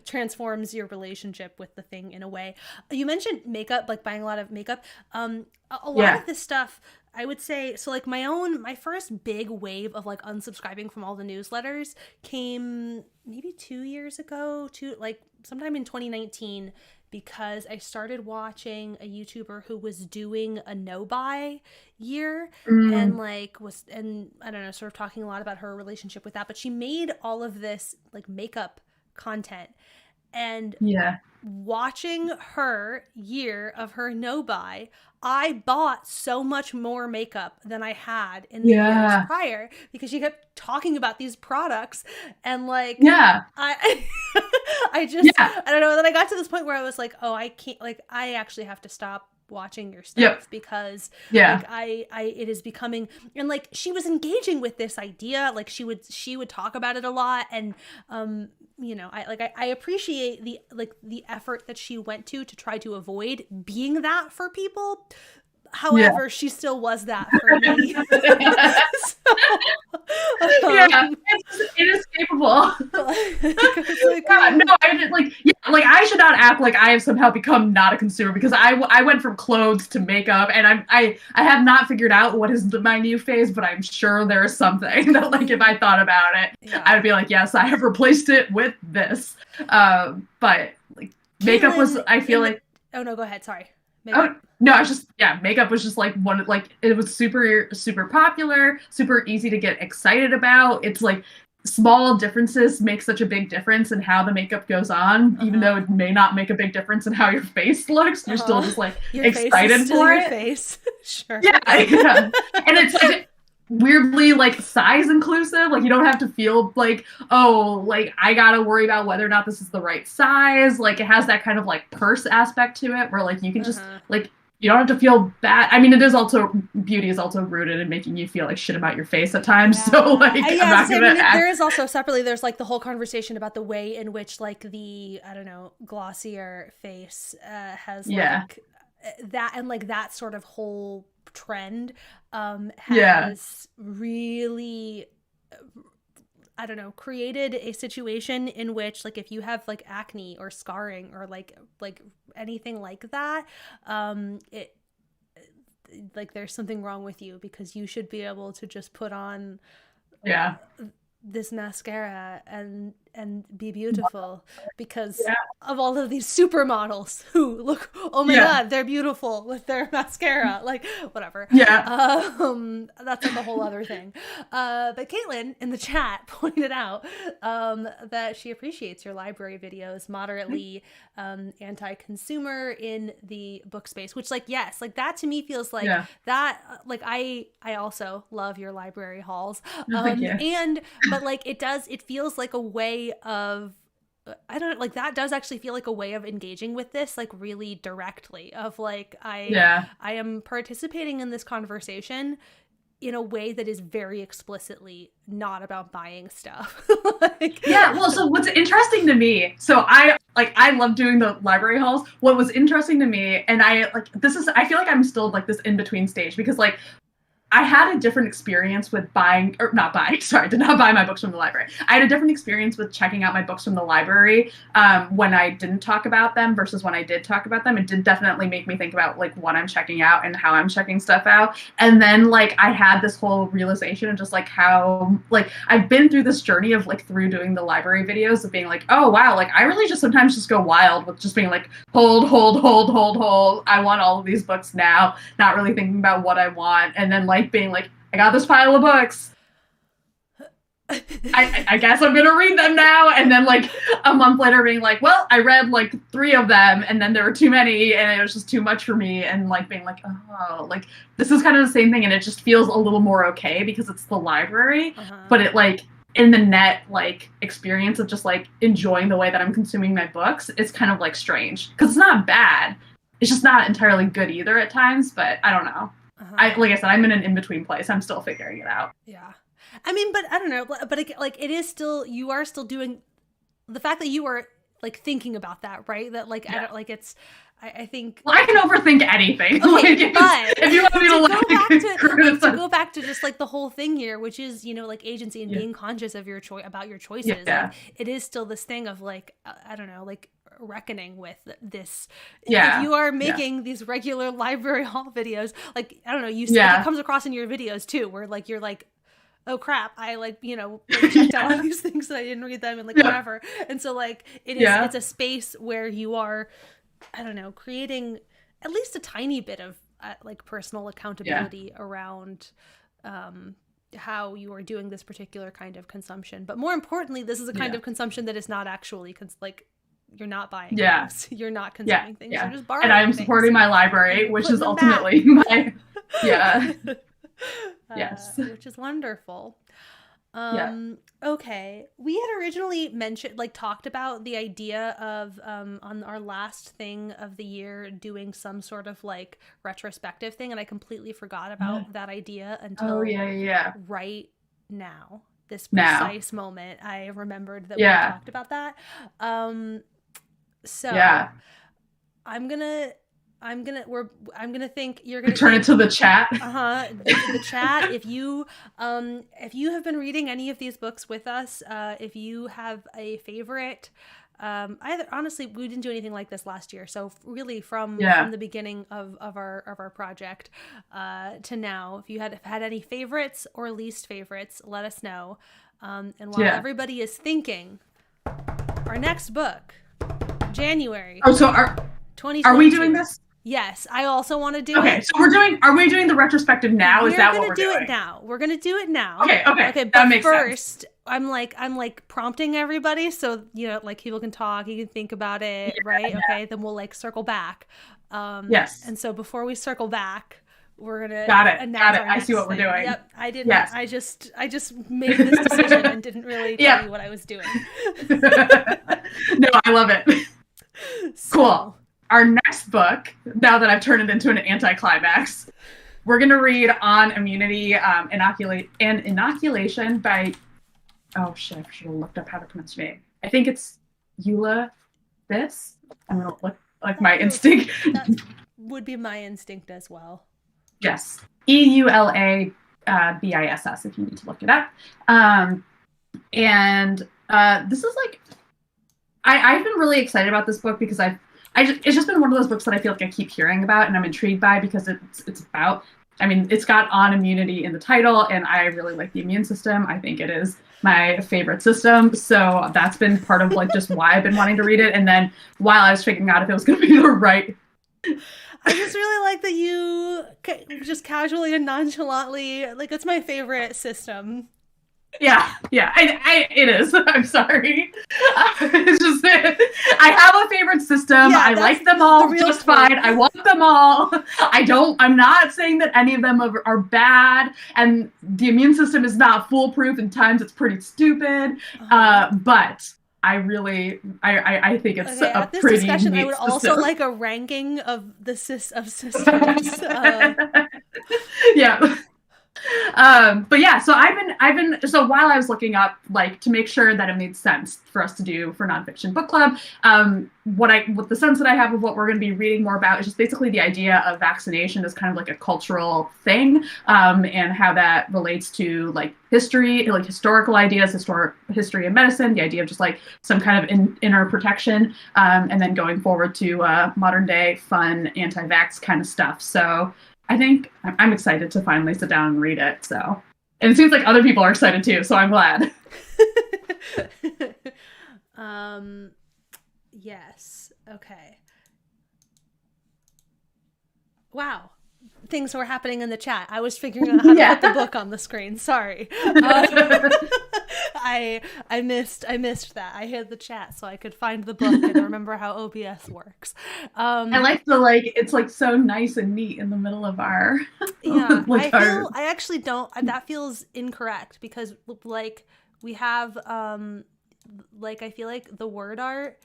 transforms your relationship with the thing in a way. You mentioned makeup, like buying a lot of makeup. A lot of this stuff, I would say, so like my first big wave of like unsubscribing from all the newsletters came maybe 2 years ago, like sometime in 2019, because I started watching a YouTuber who was doing a no-buy year and like and I don't know, sort of talking a lot about her relationship with that. But she made all of this like makeup content, and watching her year of her no-buy, I bought so much more makeup than I had in the years prior, because she kept talking about these products and like I just I don't know. Then I got to this point where I was like, oh, I can't, like I actually have to stop watching your stuff because like it is becoming, and like she was engaging with this idea, like she would talk about it a lot, and you know, I appreciate the effort that she went to try to avoid being that for people, However, she still was that for me. Yeah, it's inescapable. Like, no, I didn't I should not act like I have somehow become not a consumer, because I went from clothes to makeup, and I have not figured out what is my new phase, but I'm sure there is something that, like, if I thought about it, I would be like, yes, I have replaced it with this. But like, makeup was, I feel like. Oh no, go ahead. Sorry. Makeup. Oh no, I was just, makeup was just like one, like, it was super super popular, super easy to get excited about. It's like small differences make such a big difference in how the makeup goes on, even though it may not make a big difference in how your face looks. You're still just like your excited face is still for your it. Face. Sure. Yeah. And it's like weirdly like size inclusive. Like, you don't have to feel like, oh, like I gotta worry about whether or not this is the right size. Like, it has that kind of like purse aspect to it, where like you can just like, you don't have to feel bad. I mean, it is also, beauty is also rooted in making you feel like shit about your face at times. So like, I'm not gonna there is also separately, there's like the whole conversation about the way in which like the, I don't know, glossier face has like that, and like that sort of whole trend has really, I don't know, created a situation in which, like, if you have like acne or scarring or like anything like that, it, like, there's something wrong with you, because you should be able to just put on this mascara and be beautiful, because of all of these supermodels who look, oh my god, they're beautiful with their mascara, like, whatever. That's like a whole other thing. But Caitlin in the chat pointed out that she appreciates your library videos, moderately anti-consumer in the book space, which, like, yes, like that to me feels like that, like, I also love your library hauls, but like it feels like a way of, I don't know, like that does actually feel like a way of engaging with this, like, really directly, of like, I am participating in this conversation in a way that is very explicitly not about buying stuff. Well, so what's interesting to me, so I love doing the library hauls. What was interesting to me, and I feel like I'm still like this in between stage, because like I had a different experience with did not buy my books from the library. I had a different experience with checking out my books from the library when I didn't talk about them versus when I did talk about them. It did definitely make me think about like what I'm checking out and how I'm checking stuff out. And then like I had this whole realization of just like how, like, I've been through this journey of like through doing the library videos of being like, oh wow, like I really just sometimes just go wild with just being like, hold. I want all of these books now, not really thinking about what I want. And then like being like, I got this pile of books. I guess I'm gonna read them now. And then like a month later being like, well, I read like 3 of them, and then there were too many and it was just too much for me, and like being like, oh, like this is kind of the same thing, and it just feels a little more okay because it's the library. But it like in the net like experience of just like enjoying the way that I'm consuming my books, it's kind of like strange, because it's not bad, it's just not entirely good either at times. But I don't know. Like I said, I'm in an in-between place. I'm still figuring it out. Yeah. I mean, but I don't know, but like it is still, you are still doing the fact that you are like thinking about that, right? That like, I don't like, it's, I think. Well, I can overthink anything. Okay, like, but if you want me to go back to just like the whole thing here, which is, you know, like agency and being conscious of your about your choices. Like, it is still this thing of like, I don't know, like reckoning with this. If you are making these regular library haul videos, like, I don't know, you see, like, it comes across in your videos too, where like you're like, oh crap, I like, you know, checked out all these things that I didn't read them, and like whatever. And so like it is, it's a space where you are, I don't know, creating at least a tiny bit of like personal accountability around how you are doing this particular kind of consumption. But more importantly, this is a kind of consumption that is not actually like, you're not buying things. You're not consuming things. You're just borrowing. And I'm supporting my library, which is ultimately my yes, which is wonderful. Okay, we had originally mentioned, like, talked about the idea of on our last thing of the year doing some sort of like retrospective thing, and I completely forgot about that idea until right now, this precise moment I remembered that we talked about that. So I'm gonna I'm gonna think you're gonna Turn it to the chat. The chat. If you have been reading any of these books with us, if you have a favorite, honestly, we didn't do anything like this last year, so really from the beginning of our project to now, if you had any favorites or least favorites, let us know. And while everybody is thinking, our next book, January. Oh, so are we doing this? Yes, I also want to do it. Okay, so are we doing the retrospective now? Is that what we're doing? We're gonna do it now. We're gonna do it now. Okay, but that makes first, sense. I'm like prompting everybody, so like people can talk, you can think about it, right? Yeah. Okay, then we'll like circle back. Yes. And so before we circle back, we're gonna got it. I see what we're doing. Yep, I didn't. Yes. I just made this decision and didn't really tell you what I was doing. No, I love it. Cool. Our next book, now that I've turned it into an anticlimax, we're going to read On Immunity and Inoculation by, oh shit, I should have looked up how to pronounce your name. I think it's Eula Biss. I'm going to look like my instinct. That would be my instinct as well. Yes. EULA BISS if you need to look it up. And this is like, I've been really excited about this book because it's just been one of those books that I feel like I keep hearing about and I'm intrigued by because it's about, I mean, it's got on immunity in the title and I really like the immune system. I think it is my favorite system. So that's been part of like just why I've been wanting to read it. And then while I was figuring out if it was going to be the right. I just really like that you just casually and nonchalantly, like, it's my favorite system. Yeah, it is. I'm sorry. It's just I have a favorite system. I like them all just fine. I want them all. I'm not saying that any of them are bad, and the immune system is not foolproof. In times, it's pretty stupid. But I really, I think it's a this pretty discussion, neat I would system. also like a ranking of the systems. Yeah. But yeah, so I've been so while I was looking up like to make sure that it made sense for us to do for Nonfiction Book Club, what the sense that I have of what we're going to be reading more about is just basically the idea of vaccination as kind of like a cultural thing, and how that relates to like history, like historical ideas, history of medicine, the idea of just like some kind of inner protection, and then going forward to modern day fun anti-vax kind of stuff. So I think I'm excited to finally sit down and read it. So, and it seems like other people are excited too. So I'm glad. Yes. Okay. Wow. Things were happening in the chat. I was figuring out how to put the book on the screen. Sorry. I missed that. I hit the chat so I could find the book and remember how OBS works. I like it's like so nice and neat in the middle of our I actually don't, that feels incorrect because like we have like I feel like the word art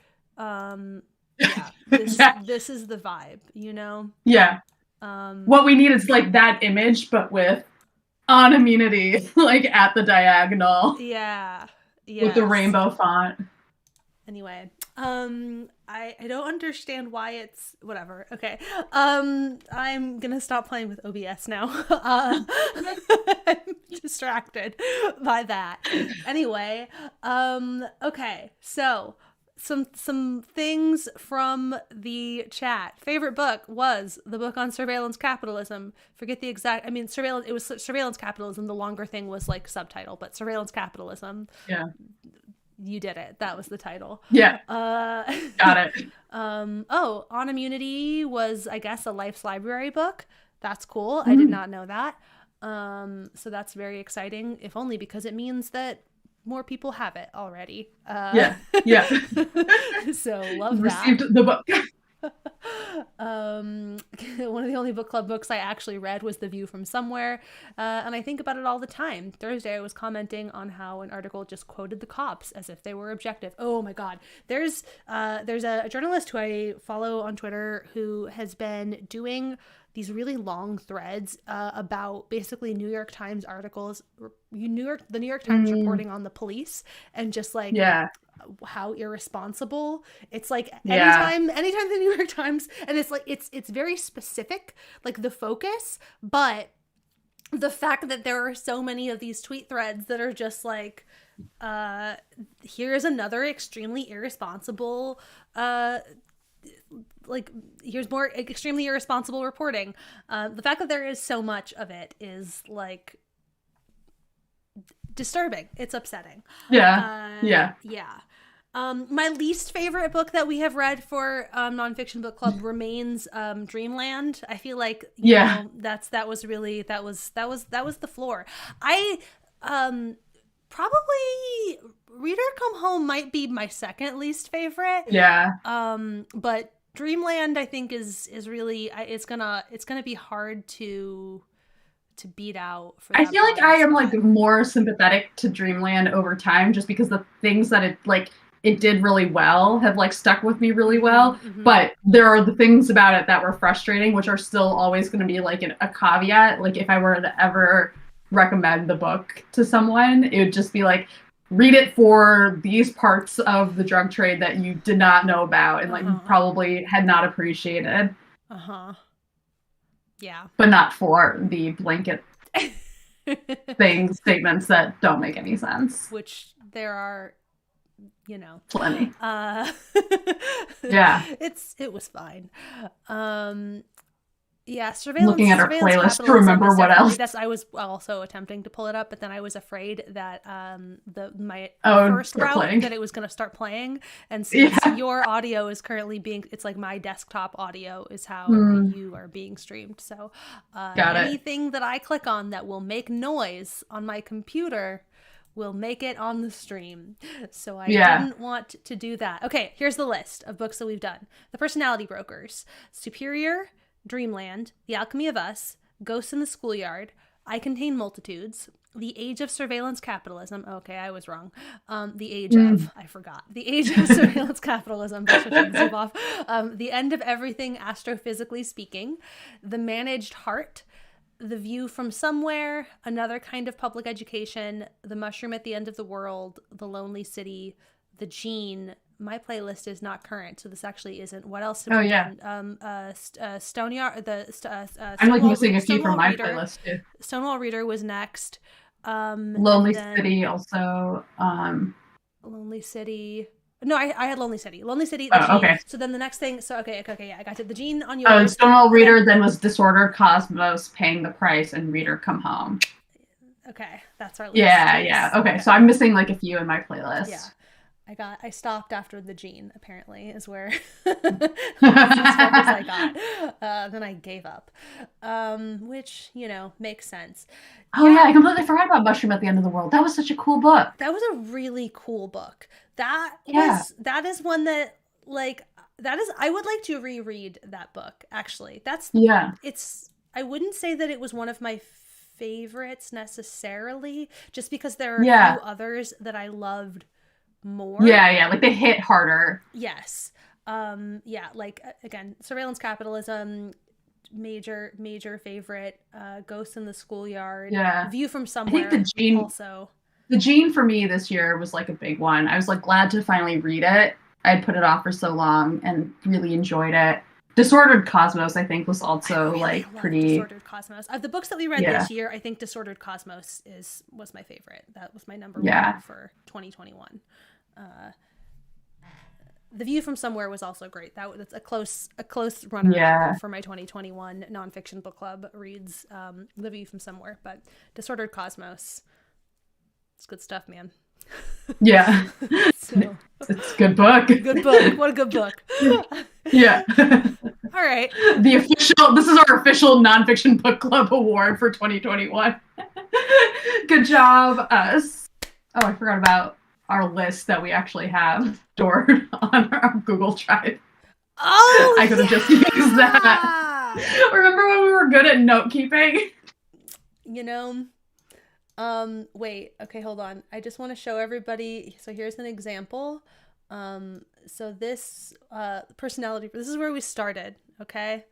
this is the vibe, you know? Yeah. What we need is like that image, but with on immunity, like at the diagonal. Yeah. With the rainbow font. Anyway, I don't understand why it's whatever. Okay. I'm gonna stop playing with OBS now. I'm distracted by that. Anyway, okay, so some things from the chat. Favorite book was the book on surveillance capitalism. Forget the exact, I mean, surveillance, it was surveillance capitalism. The longer thing was like subtitle, but surveillance capitalism. Yeah. You did it. That was the title. Yeah. Got it. On Immunity was, I guess, a Life's Library book. That's cool. I did not know that. So that's very exciting, if only because it means that more people have it already. Yeah. So love that. Received the book. One of the only book club books I actually read was The View from Somewhere, and I think about it all the time. Thursday I was commenting on how an article just quoted the cops as if they were objective. Oh my god, there's a journalist who I follow on Twitter who has been doing these really long threads about basically New York Times articles, the New York Times reporting on the police, and just like how irresponsible. It's like Yeah. anytime the New York Times, and it's like it's very specific, like the focus, but the fact that there are so many of these tweet threads that are just like, here's another extremely irresponsible, like here's more extremely irresponsible reporting. The fact that there is so much of it is like disturbing. It's upsetting. Yeah. My least favorite book that we have read for Nonfiction Book Club remains Dreamland. I feel like you know, that was the floor. I probably Reader Come Home might be my second least favorite. Yeah. But Dreamland I think is really it's gonna be hard to beat out for I that feel like bottom I am spot. like more sympathetic to Dreamland over time, just because the things that it did really well have like stuck with me really well. Mm-hmm. But there are the things about it that were frustrating, which are still always going to be like a caveat. Like if I were to ever recommend the book to someone, it would just be like, read it for these parts of the drug trade that you did not know about and like probably had not appreciated. Yeah. But not for the blanket statements that don't make any sense. Which there are, you know, plenty. Yeah. It was fine. Yeah, surveillance. Looking at our playlist to remember what else. I was also attempting to pull it up, but then I was afraid that my first route playing. that it was going to start playing, and since your audio is currently it's like my desktop audio is how you are being streamed. So anything that I click on that will make noise on my computer will make it on the stream. So I didn't want to do that. Okay, here's the list of books that we've done: The Personality Brokers, Superior, Dreamland, The Alchemy of Us, Ghosts in the Schoolyard, I Contain Multitudes, The Age of Surveillance Capitalism. Okay, I was wrong. The Age of, I forgot. The Age of Surveillance Capitalism. The End of Everything Astrophysically Speaking, The Managed Heart, The View from Somewhere, Another Kind of Public Education, The Mushroom at the End of the World, The Lonely City, The Gene. My playlist is not current, so this actually isn't. What else have we done? Stoneyard, I'm like missing a few from my playlist too. Stonewall Reader was next. Lonely City also. Lonely City. No, I had Lonely City. Lonely City. Okay. So then the next thing. So okay, yeah, I got to The Gene on yours. Stonewall Reader then was Disordered Cosmos, Paying the Price, and Reader Come Home. Okay, that's our list. Yeah. Okay, so I'm missing like a few in my playlist. Yeah. I stopped after The Gene, apparently, is where that's as far as I got. Then I gave up, which, you know, makes sense. Oh yeah, I completely forgot about Mushroom at the End of the World. That was such a cool book. That was a really cool book. That is one that, like, I would like to reread that book, actually. I wouldn't say that it was one of my favorites necessarily, just because there are a few others that I loved more. Like they hit harder. Yes. Like again, Surveillance Capitalism, major favorite. Ghosts in the Schoolyard, View from Somewhere. I think the Gene for me this year was like a big one. I was like glad to finally read it. I had put it off for so long and really enjoyed it. Disordered Cosmos, I think, was also pretty. Disordered Cosmos. Of the books that we read this year, I think Disordered Cosmos was my favorite. That was my number one for 2021. The View from Somewhere was also great. That's a close runner for my 2021 nonfiction book club reads. The View from Somewhere, but Disordered Cosmos, it's good stuff, man. Yeah. So, it's a good book. Good book. What a good book. Yeah. All right. This is our official nonfiction book club award for 2021. Good job, us. Oh, I forgot about our list that we actually have stored on our Google Drive. Oh, I could have just used that. Remember when we were good at note keeping? You know, wait, okay, hold on. I just want to show everybody. So here's an example. So this personality, this is where we started, okay?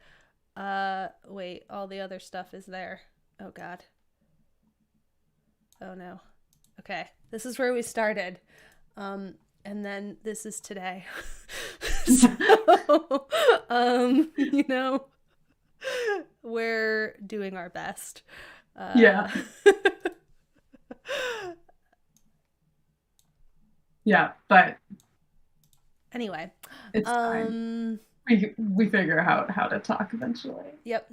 Wait, all the other stuff is there. Oh God. Oh no. Okay, this is where we started. And and then this is today. So, you know, we're doing our best. Yeah. Yeah, but anyway, it's fine. We figure out how to talk eventually. Yep.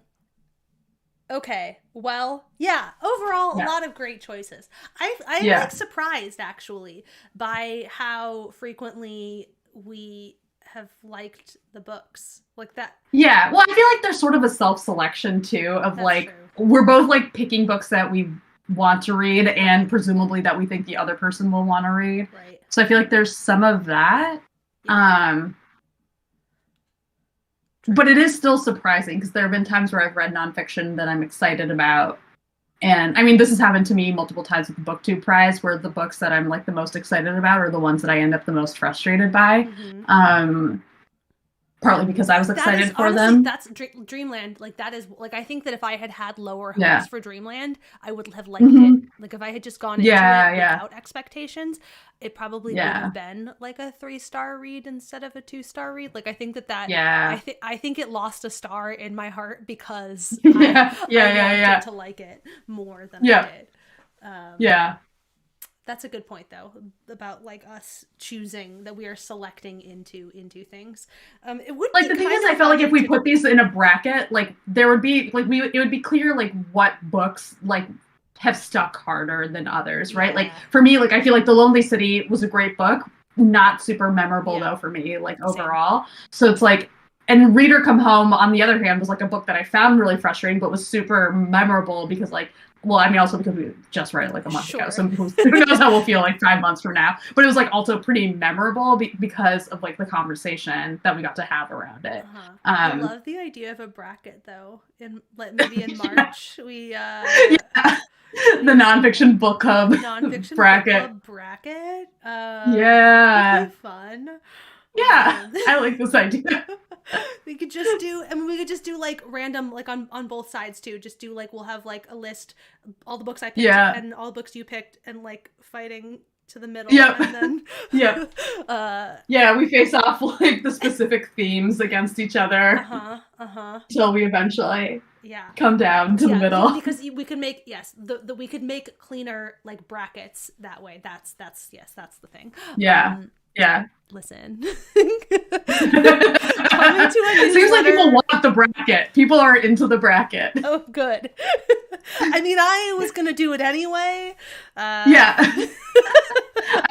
Okay. Well, yeah. Overall, a lot of great choices. I'm like surprised actually by how frequently we have liked the books like that. Yeah. Well, I feel like there's sort of a self-selection too of That's like true. we're both like picking books that we want to read and presumably that we think the other person will want to read. Right. So I feel like there's some of that. Yeah. But it is still surprising because there have been times where I've read nonfiction that I'm excited about. And I mean, this has happened to me multiple times with the BookTube Prize, where the books that I'm like the most excited about are the ones that I end up the most frustrated by. Mm-hmm. Partly because I was excited for them. That's Dreamland. Like that is like I think that if I had lower hopes for Dreamland, I would have liked it. Like if I had just gone into it without expectations, it probably would have been like a 3-star read instead of a 2-star read. Like I think that I think it lost a star in my heart because I wanted to like it more than I did. That's a good point though about like us choosing that we are selecting into things. It would like the thing is I felt like if we put these in a bracket, like there would be like it would be clear like what books like have stuck harder than others, right? Like for me, like I feel like The Lonely City was a great book, not super memorable though for me, like overall. So it's like, and Reader Come Home on the other hand was like a book that I found really frustrating but was super memorable because like, well, I mean, also because we just read it like a month ago, so who knows how we'll feel like 5 months from now. But it was like also pretty memorable because of like the conversation that we got to have around it. I love the idea of a bracket though. Maybe in March we the nonfiction book club bracket. That'd be fun. Yeah, I like this idea. We could just do like random, like on both sides too. Just do like, we'll have like a list, all the books I picked and all the books you picked, and like fighting to the middle. And then, we face off like the specific themes against each other. Till we eventually come down to the middle. Because we could make we could make cleaner like brackets that way. That's the thing. Listen. It seems like people want the bracket. People are into the bracket. Oh, good. I mean, I was gonna do it anyway. I'm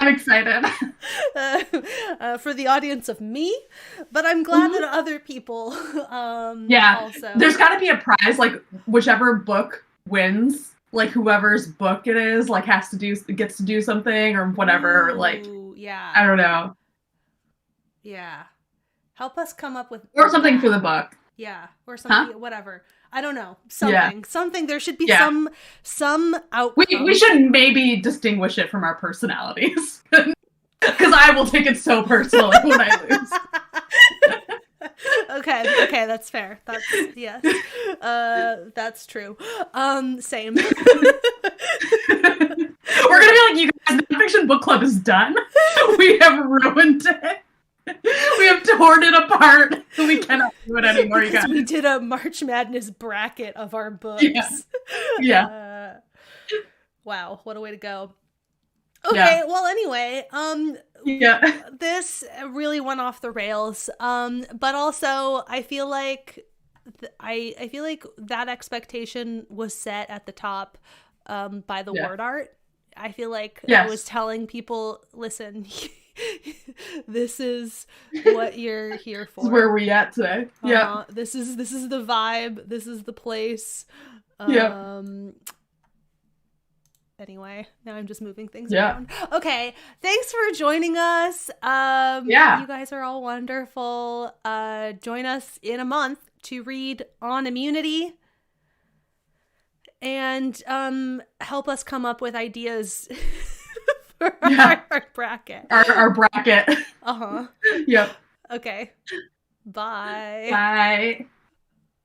excited for the audience of me, but I'm glad that other people. Also, there's got to be a prize, like whichever book wins, like whoever's book it is, like gets to do something or whatever. Ooh, like, I don't know. Yeah. Help us come up with... Or something for the book. Yeah. Or something, whatever. I don't know. Something. There should be some outcome. We should maybe distinguish it from our personalities. Because I will take it so personally when I lose. Okay, that's fair. That's true. Same. We're gonna be like, you guys, the fiction book club is done. We have ruined it. We have torn it apart. We cannot do it anymore, you guys. We did a March Madness bracket of our books. Wow, what a way to go. Okay, well, anyway, this really went off the rails. But also, I feel like I feel like that expectation was set at the top by the word art. I feel like I was telling people, listen, this is what you're here for. This is where we're at today. This is the vibe. This is the place. Anyway, now I'm just moving things around. Okay, thanks for joining us. You guys are all wonderful. Join us in a month to read On Immunity. And help us come up with ideas for our bracket. Our bracket. Yep. Okay. Bye. Bye.